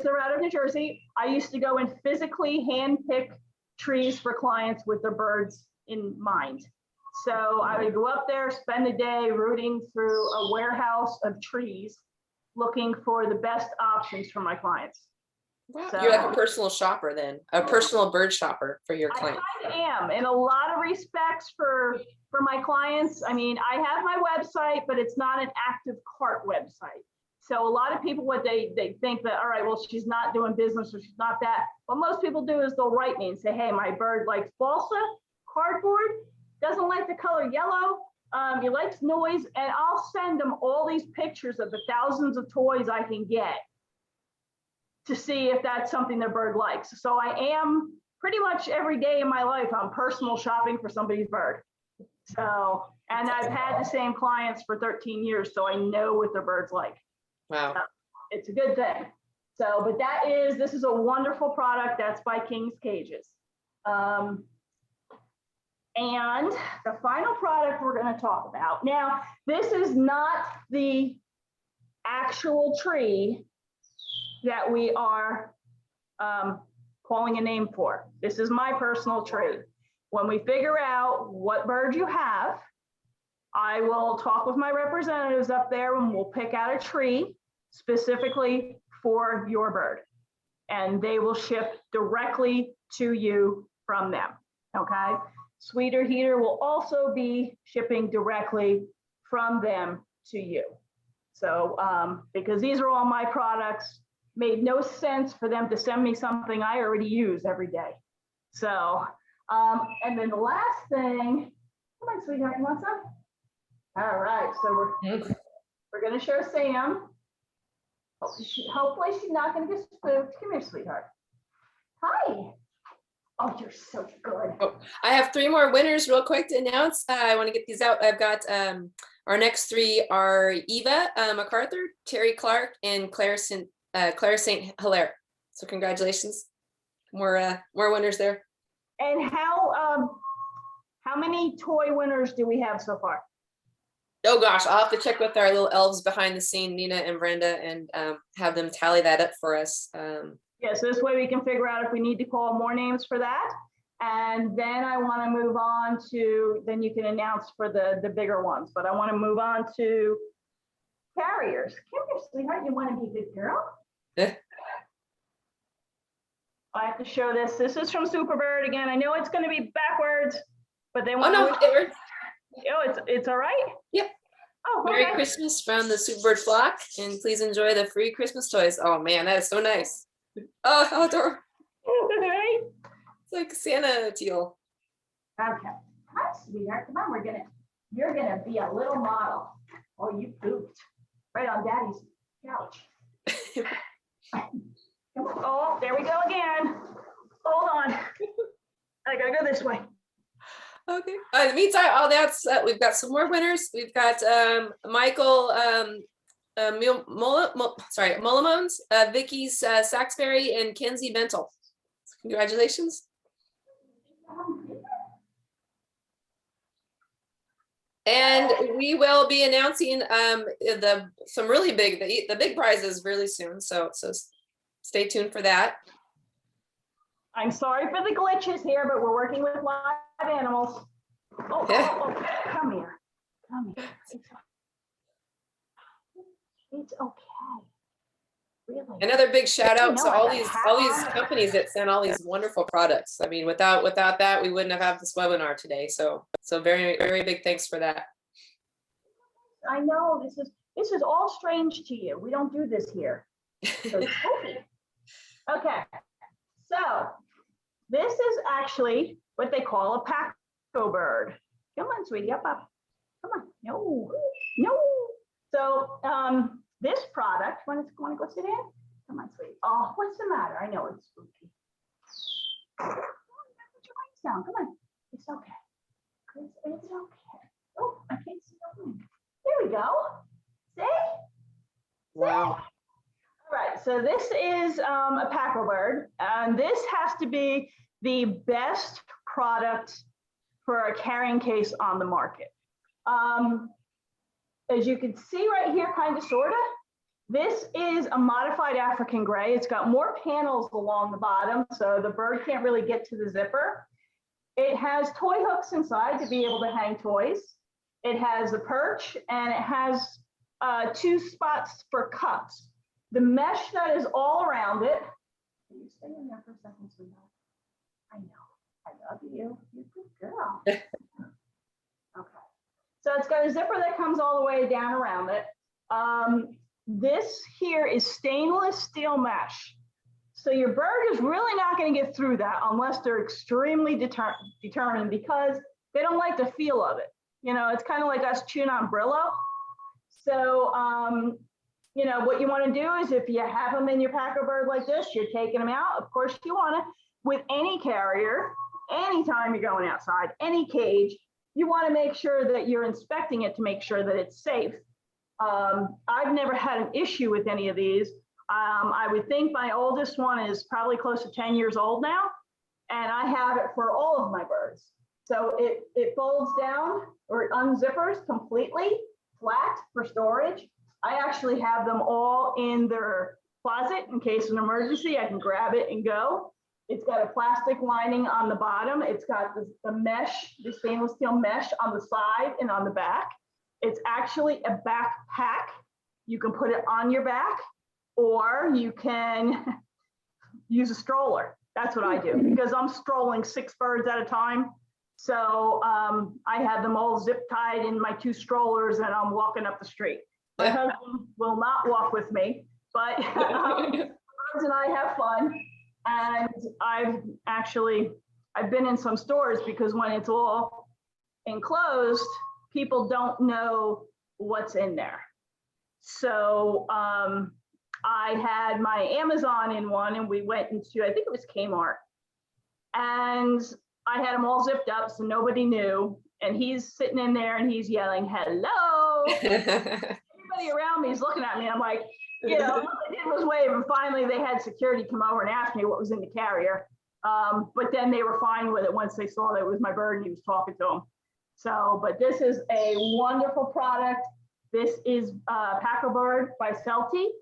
they're out of New Jersey, I used to go and physically hand pick trees for clients with their birds in mind. So I would go up there, spend the day rooting through a warehouse of trees, looking for the best options for my clients. Wow. So, you're like a personal shopper then, a personal bird shopper for your clients. I am, in a lot of respects for my clients. I mean, I have my website, but it's not an active cart website. So a lot of people, what they think that, all right, well, she's not doing business or she's not that. What most people do is they'll write me and say, hey, my bird likes balsa, cardboard, doesn't like the color yellow. He likes noise, and I'll send him all these pictures of the thousands of toys I can get to see if that's something their bird likes. So I am pretty much every day in my life, I'm personal shopping for somebody's bird. So, and I've had the same clients for 13 years, so I know what their birds like. Wow. So it's a good thing. So, but this is a wonderful product. That's by King's Cages. And the final product we're going to talk about. Now, this is not the actual tree that we are calling a name for. This is my personal tree. When we figure out what bird you have, I will talk with my representatives up there and we'll pick out a tree specifically for your bird. And they will ship directly to you from them, okay? Sweeter Heater will also be shipping directly from them to you. So, because these are all my products, made no sense for them to send me something I already use every day. So, and then the last thing, come on, sweetheart, you want some? All right, so we're gonna show Sam. Hopefully she's not gonna get spooked. Come here, sweetheart. Hi. Oh, you're so good. Oh, I have 3 more winners real quick to announce. I want to get these out. I've got our next 3 are Eva MacArthur, Terry Clark, and Claire St. Hilaire. So congratulations. More winners there. And how many toy winners do we have so far? Oh gosh, I'll have to check with our little elves behind the scene, Nina and Brenda, and have them tally that up for us. Yeah, so this way we can figure out if we need to call more names for that. And then I want to move on to, then you can announce for the bigger ones, but I want to move on to carriers. Come here, sweetheart, you want to be a good girl? I have to show this. This is from Superbird. Again, I know it's going to be backwards, but they want to. Oh, it's all right? Yep. Oh, okay. Merry Christmas from the Superbird flock, and please enjoy the free Christmas toys. Oh man, that is so nice. Oh, how adorable. Right? It's like Santa teal. Okay. Hi, sweetheart. Come on, you're gonna be a little model. Oh, you pooped right on Daddy's couch. Oh, there we go again. Hold on. I gotta go this way. Okay. In the meantime, all that's we've got some more winners. We've got Michael Mullamones, Vicky Saxberry, and Kenzie Bentel. So congratulations. And we will be announcing some really big the big prizes really soon. So stay tuned for that. I'm sorry for the glitches here, but we're working with live animals. Oh, come here. Come here. It's okay. Really. Another big shout out to all these companies that send all these wonderful products. I mean, without that, we wouldn't have had this webinar today. So very, very big thanks for that. I know this is all strange to you. We don't do this here. So okay. So this is actually what they call a Paco bird. Come on, sweetie, up. Come on. No. So this product, want to go sit in? Come on, sweetie. Oh, what's the matter? I know it's spooky. Put your wings down. Come on. It's okay. It's okay. Oh, I can't see your wings. There we go. See? Wow. All right, so this is a Paco bird, and this has to be the best product for a carrying case on the market. As you can see right here, kind of, sort of, this is a modified African gray. It's got more panels along the bottom, so the bird can't really get to the zipper. It has toy hooks inside to be able to hang toys. It has a perch, and it has 2 spots for cups. The mesh that is all around it. Can you stay in there for a second, sweetheart? I know. I love you. You're a good girl. Okay. So it's got a zipper that comes all the way down around it. This here is stainless steel mesh. So your bird is really not going to get through that unless they're extremely determined, because they don't like the feel of it. It's kind of like us chewing on Brillo. So, what you want to do is if you have them in your Packer bird like this, you're taking them out. Of course, you want to, with any carrier, anytime you're going outside, any cage, you want to make sure that you're inspecting it to make sure that it's safe. I've never had an issue with any of these. I would think my oldest one is probably close to 10 years old now, and I have it for all of my birds. So it folds down or it unzippers completely flat for storage. I actually have them all in their closet in case of an emergency. I can grab it and go. It's got a plastic lining on the bottom. It's got the mesh, the stainless steel mesh on the side and on the back. It's actually a backpack. You can put it on your back, or you can use a stroller. That's what I do because I'm strolling 6 birds at a time. So I have them all zip tied in my 2 strollers and I'm walking up the street. My husband will not walk with me, but birds and I have fun. And I've been in some stores because when it's all enclosed, people don't know what's in there. So I had my Amazon in one and we went into, I think it was Kmart. And I had them all zipped up so nobody knew. And he's sitting in there and he's yelling, hello. Everybody around me is looking at me. I'm like, all I did was wave. And finally they had security come over and ask me what was in the carrier. But then they were fine with it once they saw that it was my bird and he was talking to them. So, but this is a wonderful product. This is Packer Bird by Celti.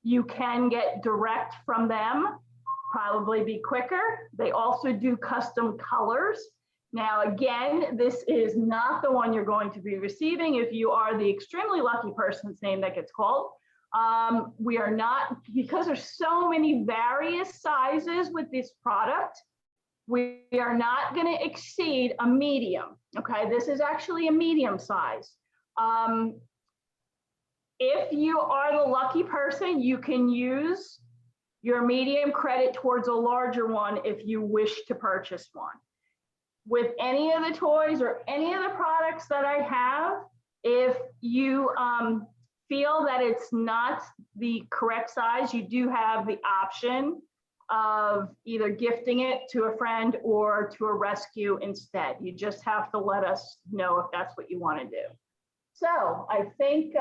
You can get direct from them, probably be quicker. They also do custom colors. Now, again, this is not the one you're going to be receiving if you are the extremely lucky person's name that gets called. We are not, because there's so many various sizes with this product, we are not going to exceed a medium. Okay, this is actually a medium size. If you are the lucky person, you can use your medium credit towards a larger one if you wish to purchase one. With any of the toys or any of the products that I have, if you feel that it's not the correct size, you do have the option of either gifting it to a friend or to a rescue instead. You just have to let us know if that's what you want to do. So I think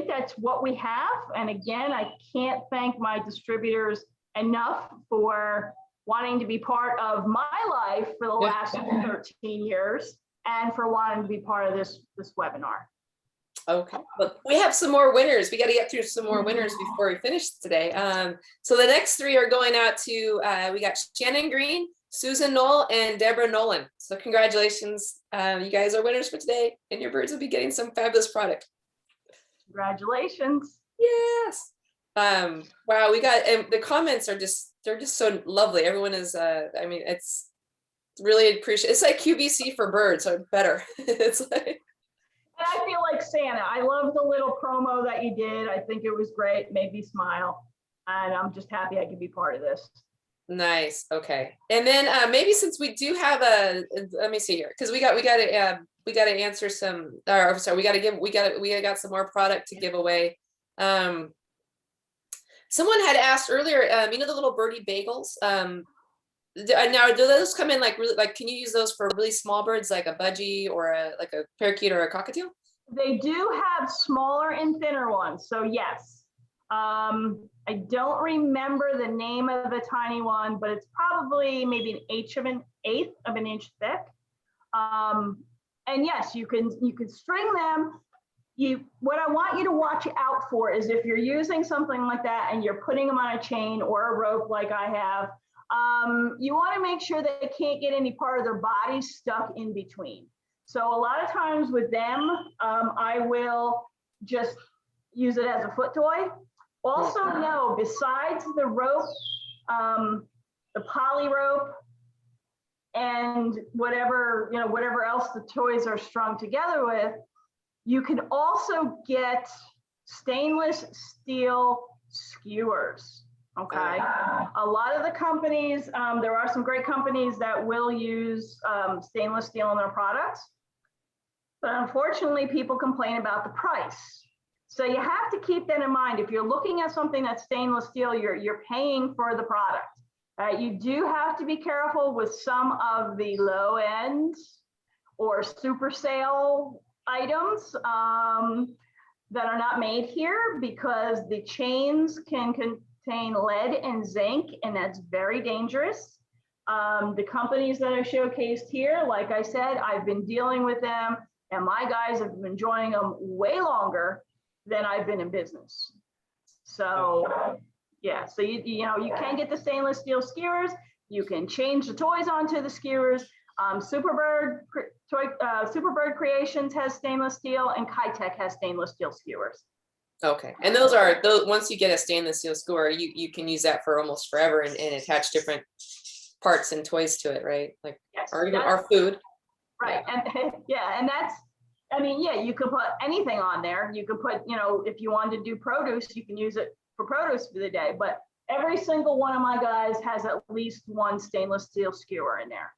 that's what we have. And again, I can't thank my distributors enough for wanting to be part of my life for the last 13 years and for wanting to be part of this webinar. Okay, well, we have some more winners. We got to get through some more winners before we finish today. So the next 3 are going out to, we got Shannon Green, Susan Knoll, and Deborah Nolan. So congratulations. You guys are winners for today, and your birds will be getting some fabulous product. Congratulations. Yes. Wow, we got, and the comments are just, they're just so lovely. Everyone is, I mean, it's really appreciate. It's like QVC for birds, or better. It's like. And I feel like Santa. I love the little promo that you did. I think it was great. Made me smile. And I'm just happy I could be part of this. Nice. Okay. And then maybe since we do have let me see here, because we got to answer some, or sorry, we got some more product to give away. Someone had asked earlier, the little birdie bagels. Now, do those come in like really, like, can you use those for really small birds like a budgie or like a parakeet or a cockatiel? They do have smaller and thinner ones. So yes, I don't remember the name of the tiny one, but it's probably maybe an eighth of an inch thick. And yes, you can string them. What I want you to watch out for is if you're using something like that and you're putting them on a chain or a rope like I have, you want to make sure they can't get any part of their body stuck in between. So a lot of times with them, I will just use it as a foot toy. Also know, besides the rope, the poly rope, and whatever else the toys are strung together with, you can also get stainless steel skewers. Okay. A lot of the companies, there are some great companies that will use stainless steel in their products, but unfortunately people complain about the price. So you have to keep that in mind. If you're looking at something that's stainless steel, you're paying for the product. You do have to be careful with some of the low end or super sale items that are not made here, because the chains can contain lead and zinc, and that's very dangerous. The companies that are showcased here, like I said, I've been dealing with them, and my guys have been enjoying them way longer than I've been in business. So yeah, so you know, you can get the stainless steel skewers. You can change the toys onto the skewers. Superbird Creations has stainless steel, and Kitech has stainless steel skewers. Okay, and those are those. Once you get a stainless steel skewer, you can use that for almost forever and attach different parts and toys to it, right? Like, yes, or even our food. Right, and yeah, and that's, I mean, yeah, you could put anything on there. You could put, you know, if you wanted to do produce, you can use it for produce for the day. But every single one of my guys has at least one stainless steel skewer in there.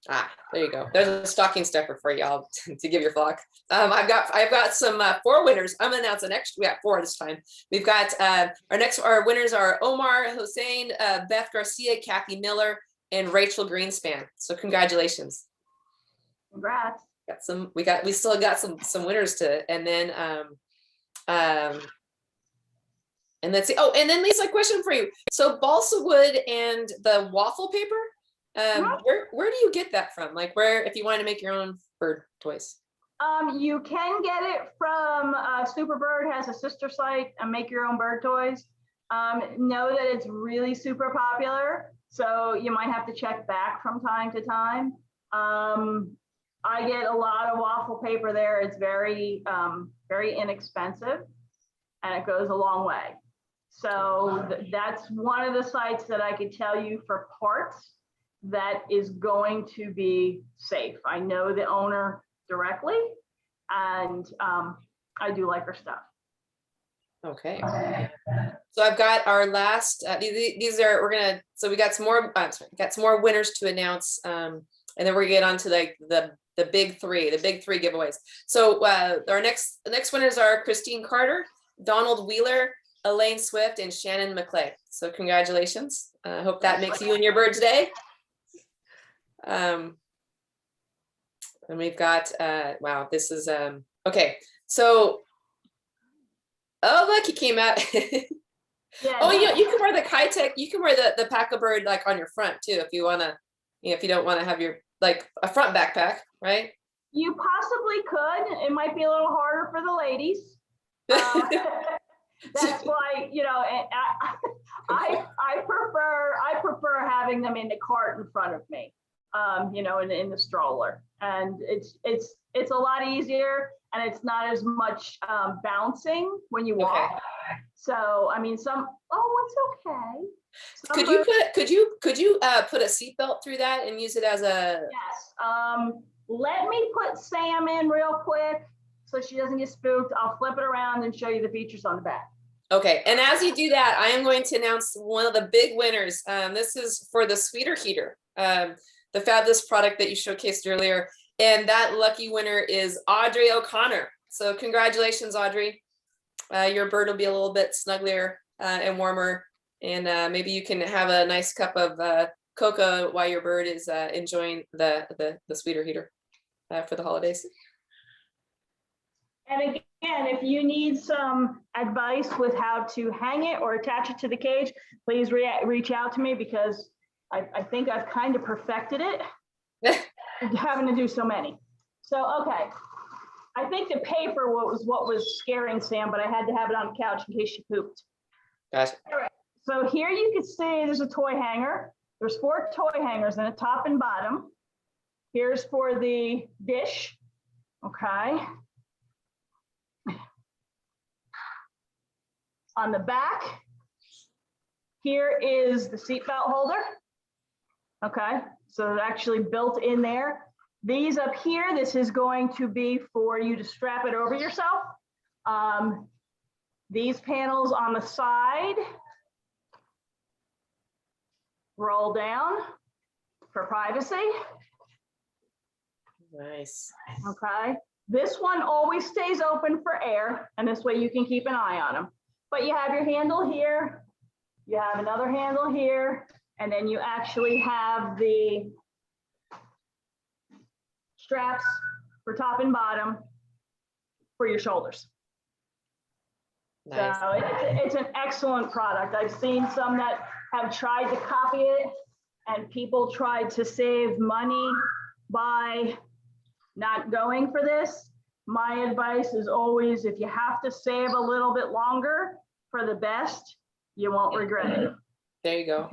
Ah, there you go. There's a stocking stuffer for y'all to give your flock. I've got some 4 winners. I'm gonna announce the next. We got 4 this time. We've got our winners are Omar Hussein, Beth Garcia, Kathy Miller, and Rachel Greenspan. So congratulations. Congrats. We still got some winners to, and then and let's see. Oh, and then Lisa, question for you. So balsa wood and the waffle paper. Where do you get that from? Like, where, if you want to make your own bird toys? You can get it from Superbird has a sister site, and Make Your Own Bird Toys. Know that it's really super popular, so you might have to check back from time to time. I get a lot of waffle paper there. It's very, very inexpensive, and it goes a long way. So that's one of the sites that I could tell you for parts that is going to be safe. I know the owner directly, and I do like her stuff. Okay. So I've got our last. These are So we got some more. Got some more winners to announce, and then we're gonna get on to like the big three giveaways. So our next winners are Christine Carter, Donald Wheeler, Elaine Swift, and Shannon McClay. So congratulations. I hope that makes you and your bird's day. And we've got wow, this is okay. So look, he came out. Yeah, Oh, you can wear the Kitech, you can wear the pack-a-bird like on your front too, if you want to, if you don't want to have your like a front backpack, right? you possibly could. It might be a little harder for the ladies. That's why, you know, I prefer having them in the cart in front of me, you know, in the stroller, and it's a lot easier, and it's not as much bouncing when you walk. Okay. So I mean, it's okay. Could you put a seatbelt through that and use it as a? Yes. Let me put Sam in real quick so she doesn't get spooked. I'll flip it around and show you the features on the back. Okay, and as you do that, I am going to announce one of the big winners. This is for the Sweeter Heater, the fabulous product that you showcased earlier. And that lucky winner is Audrey O'Connor. So congratulations, Audrey. Your bird will be a little bit snugglier and warmer. And maybe you can have a nice cup of cocoa while your bird is enjoying the Sweeter Heater for the holidays. And again, if you need some advice with how to hang it or attach it to the cage, please reach out to me, because I think I've kind of perfected it, having to do so many. So, okay. I think the paper was what was scaring Sam, but I had to have it on the couch in case she pooped. Gotcha. All right. So here you can see there's a toy hanger. There's 4 toy hangers in the top and bottom. Here's for the dish. Okay. On the back, here is the seatbelt holder. Okay, so it's actually built in there. These up here, this is going to be for you to strap it over yourself. These panels on the side roll down for privacy. Nice. Okay. This one always stays open for air, and this way you can keep an eye on them. But you have your handle here, you have another handle here, and then you actually have the straps for top and bottom for your shoulders. Nice. So it's an excellent product. I've seen some that have tried to copy it, and people tried to save money by not going for this. My advice is always, if you have to save a little bit longer for the best, you won't regret it. There you go.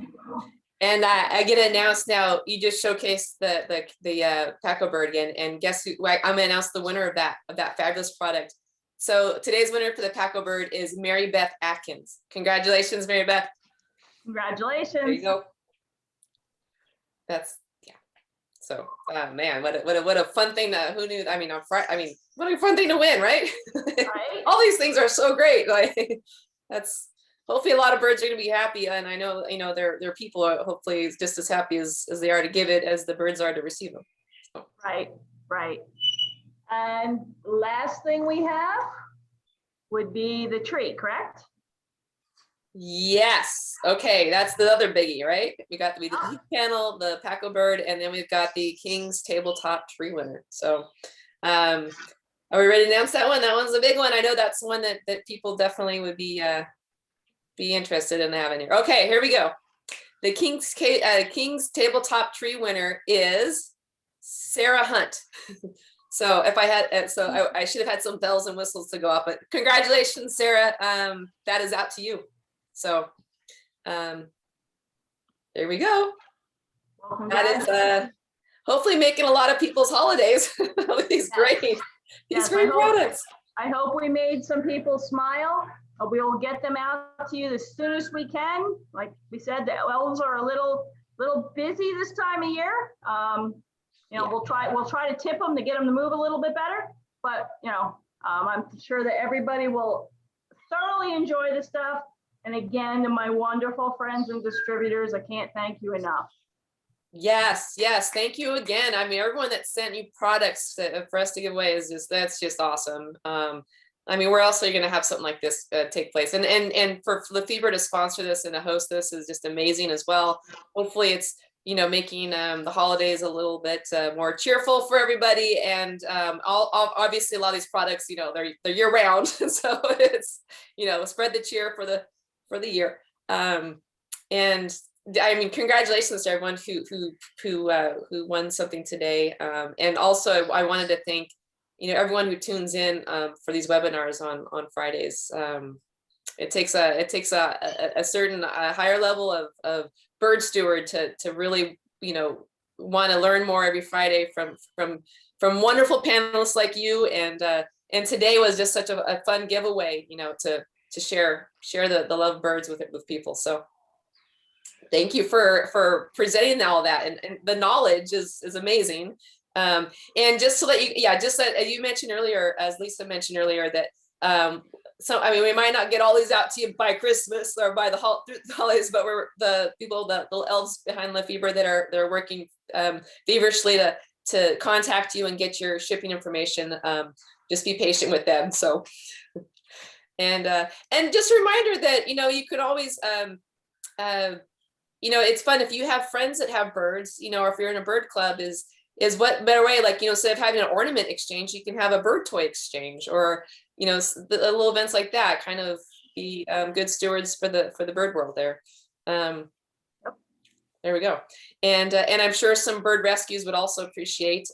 And I get it announced now. You just showcased the Paco Bird again, and guess who? I'm gonna announce the winner of that fabulous product. So today's winner for the Paco Bird is Mary Beth Atkins. Congratulations, Mary Beth. Congratulations. There you go. That's yeah. So man, what a fun thing to, who knew? I mean, on Friday, I mean, what a fun thing to win, right? Right? All these things are so great. Like that's hopefully a lot of birds are going to be happy, and I know their people are hopefully just as happy as they are to give it as the birds are to receive them. So. Right, right. And last thing we have would be the tree, correct? Yes. Okay, that's the other biggie, right? We got the heat panel, the Paco Bird, and then we've got the King's Tabletop Tree winner. So, are we ready to announce that one? That one's a big one. I know that's one that people definitely would be interested in having here. Okay, here we go. The King's Tabletop Tree winner is Sarah Hunt. So if I had, I should have had some bells and whistles to go up, but congratulations, Sarah. That is out to you. So there we go. Well, that is hopefully making a lot of people's holidays with these great products. I hope we made some people smile. We will get them out to you as soon as we can. Like we said, the elves are a little busy this time of year. We'll try to tip them to get them to move a little bit better. But I'm sure that everybody will thoroughly enjoy the stuff. And again, to my wonderful friends and distributors, I can't thank you enough. Yes, thank you again. I mean, everyone that sent you products for us to give away that's just awesome. I mean, where else are you going to have something like this take place? And for Lafeber to sponsor this and to host this is just amazing as well. Hopefully it's making the holidays a little bit more cheerful for everybody. And obviously a lot of these products, they're year round. So it's, spread the cheer for the year. And I mean, congratulations to everyone who won something today. And also I wanted to thank, everyone who tunes in for these webinars on Fridays. It takes a certain higher level of bird steward to really want to learn more every Friday from wonderful panelists like you, and today was just such a fun giveaway to share the love of birds with people. So thank you for presenting all that, and the knowledge is amazing. And just to let you, just that you mentioned earlier, as Lisa mentioned earlier, that so I mean, we might not get all these out to you by Christmas or by the holidays, but we're the people, the little elves behind Lafeber that are working feverishly to contact you and get your shipping information. Just be patient with them. So, and just a reminder that you could always it's fun if you have friends that have birds, or if you're in a bird club, is what better way, like, instead of having an ornament exchange, you can have a bird toy exchange, or, the little events like that, kind of be good stewards for the bird world there. There we go. And I'm sure some bird rescues would also appreciate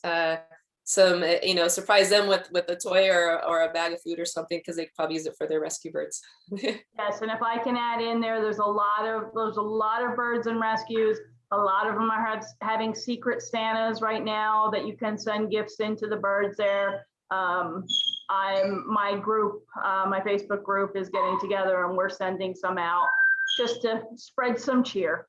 some, surprise them with a toy or a bag of food or something, because they could probably use it for their rescue birds. Yes, and if I can add in there, there's a lot of birds and rescues. A lot of them are having secret Santas right now that you can send gifts into the birds there. My group, my Facebook group is getting together, and we're sending some out just to spread some cheer.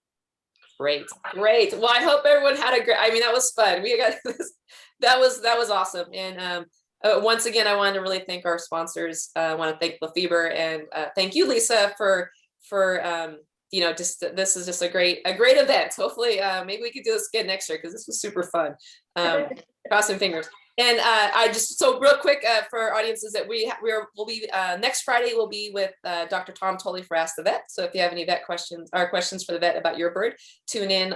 Great. Well, I hope everyone had a great, I mean, that was fun. We got this, that was awesome. And once again, I wanted to really thank our sponsors. I want to thank Lafeber, and thank you, Lisa, for you know, just this is just a great event. Hopefully, maybe we could do this again next year because this was super fun. Crossing fingers. And I just, so real quick for our audiences that we'll be next Friday, we'll be with Dr. Tom Tolley for Ask the Vet. So if you have any vet questions or questions for the vet about your bird, tune in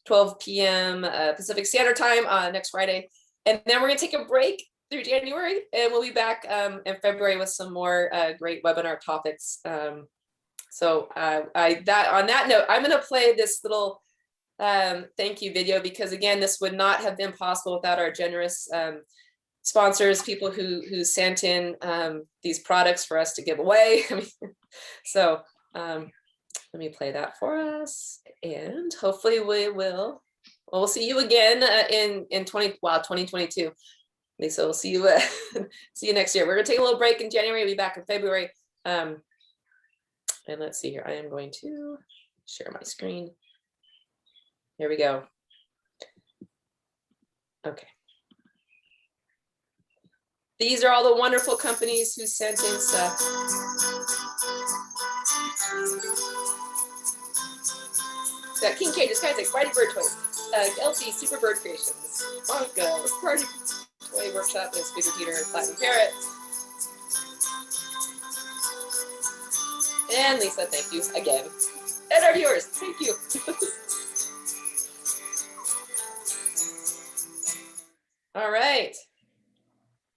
12 p.m. Pacific Standard Time next Friday. And then we're gonna take a break through January, and we'll be back in February with some more great webinar topics. So on that note, I'm gonna play this little thank you video, because again, this would not have been possible without our generous sponsors, people who sent in these products for us to give away. So let me play that for us, and hopefully we'll see you again in 2022. So we'll see you see you next year. We're gonna take a little break in January. We'll be back in February. And let's see here. I am going to share my screen. Here we go. Okay. These are all the wonderful companies who sent in stuff. Got King Cages, Kaiser, Mighty Bird Toys, LC Super Bird Creations, Monka, Party Toy Workshop, and Speaker Peter, Platinum Parrot. And Lisa, thank you again. And our viewers, thank you. All right.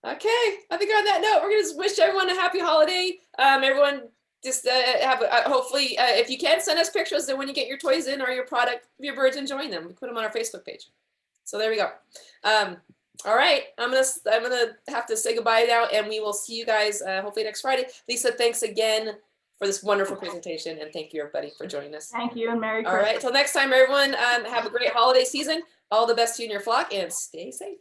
Okay, I think on that note, we're gonna just wish everyone a happy holiday. Everyone just have hopefully, if you can, send us pictures of when you get your toys in or your product, your birds enjoying them. We put them on our Facebook page. So there we go. All right, I'm gonna have to say goodbye now, and we will see you guys hopefully next Friday. Lisa, thanks again for this wonderful presentation, and thank you everybody for joining us. Thank you, and Merry Christmas. All right, till next time, everyone. Have a great holiday season. All the best to you and your flock, and stay safe.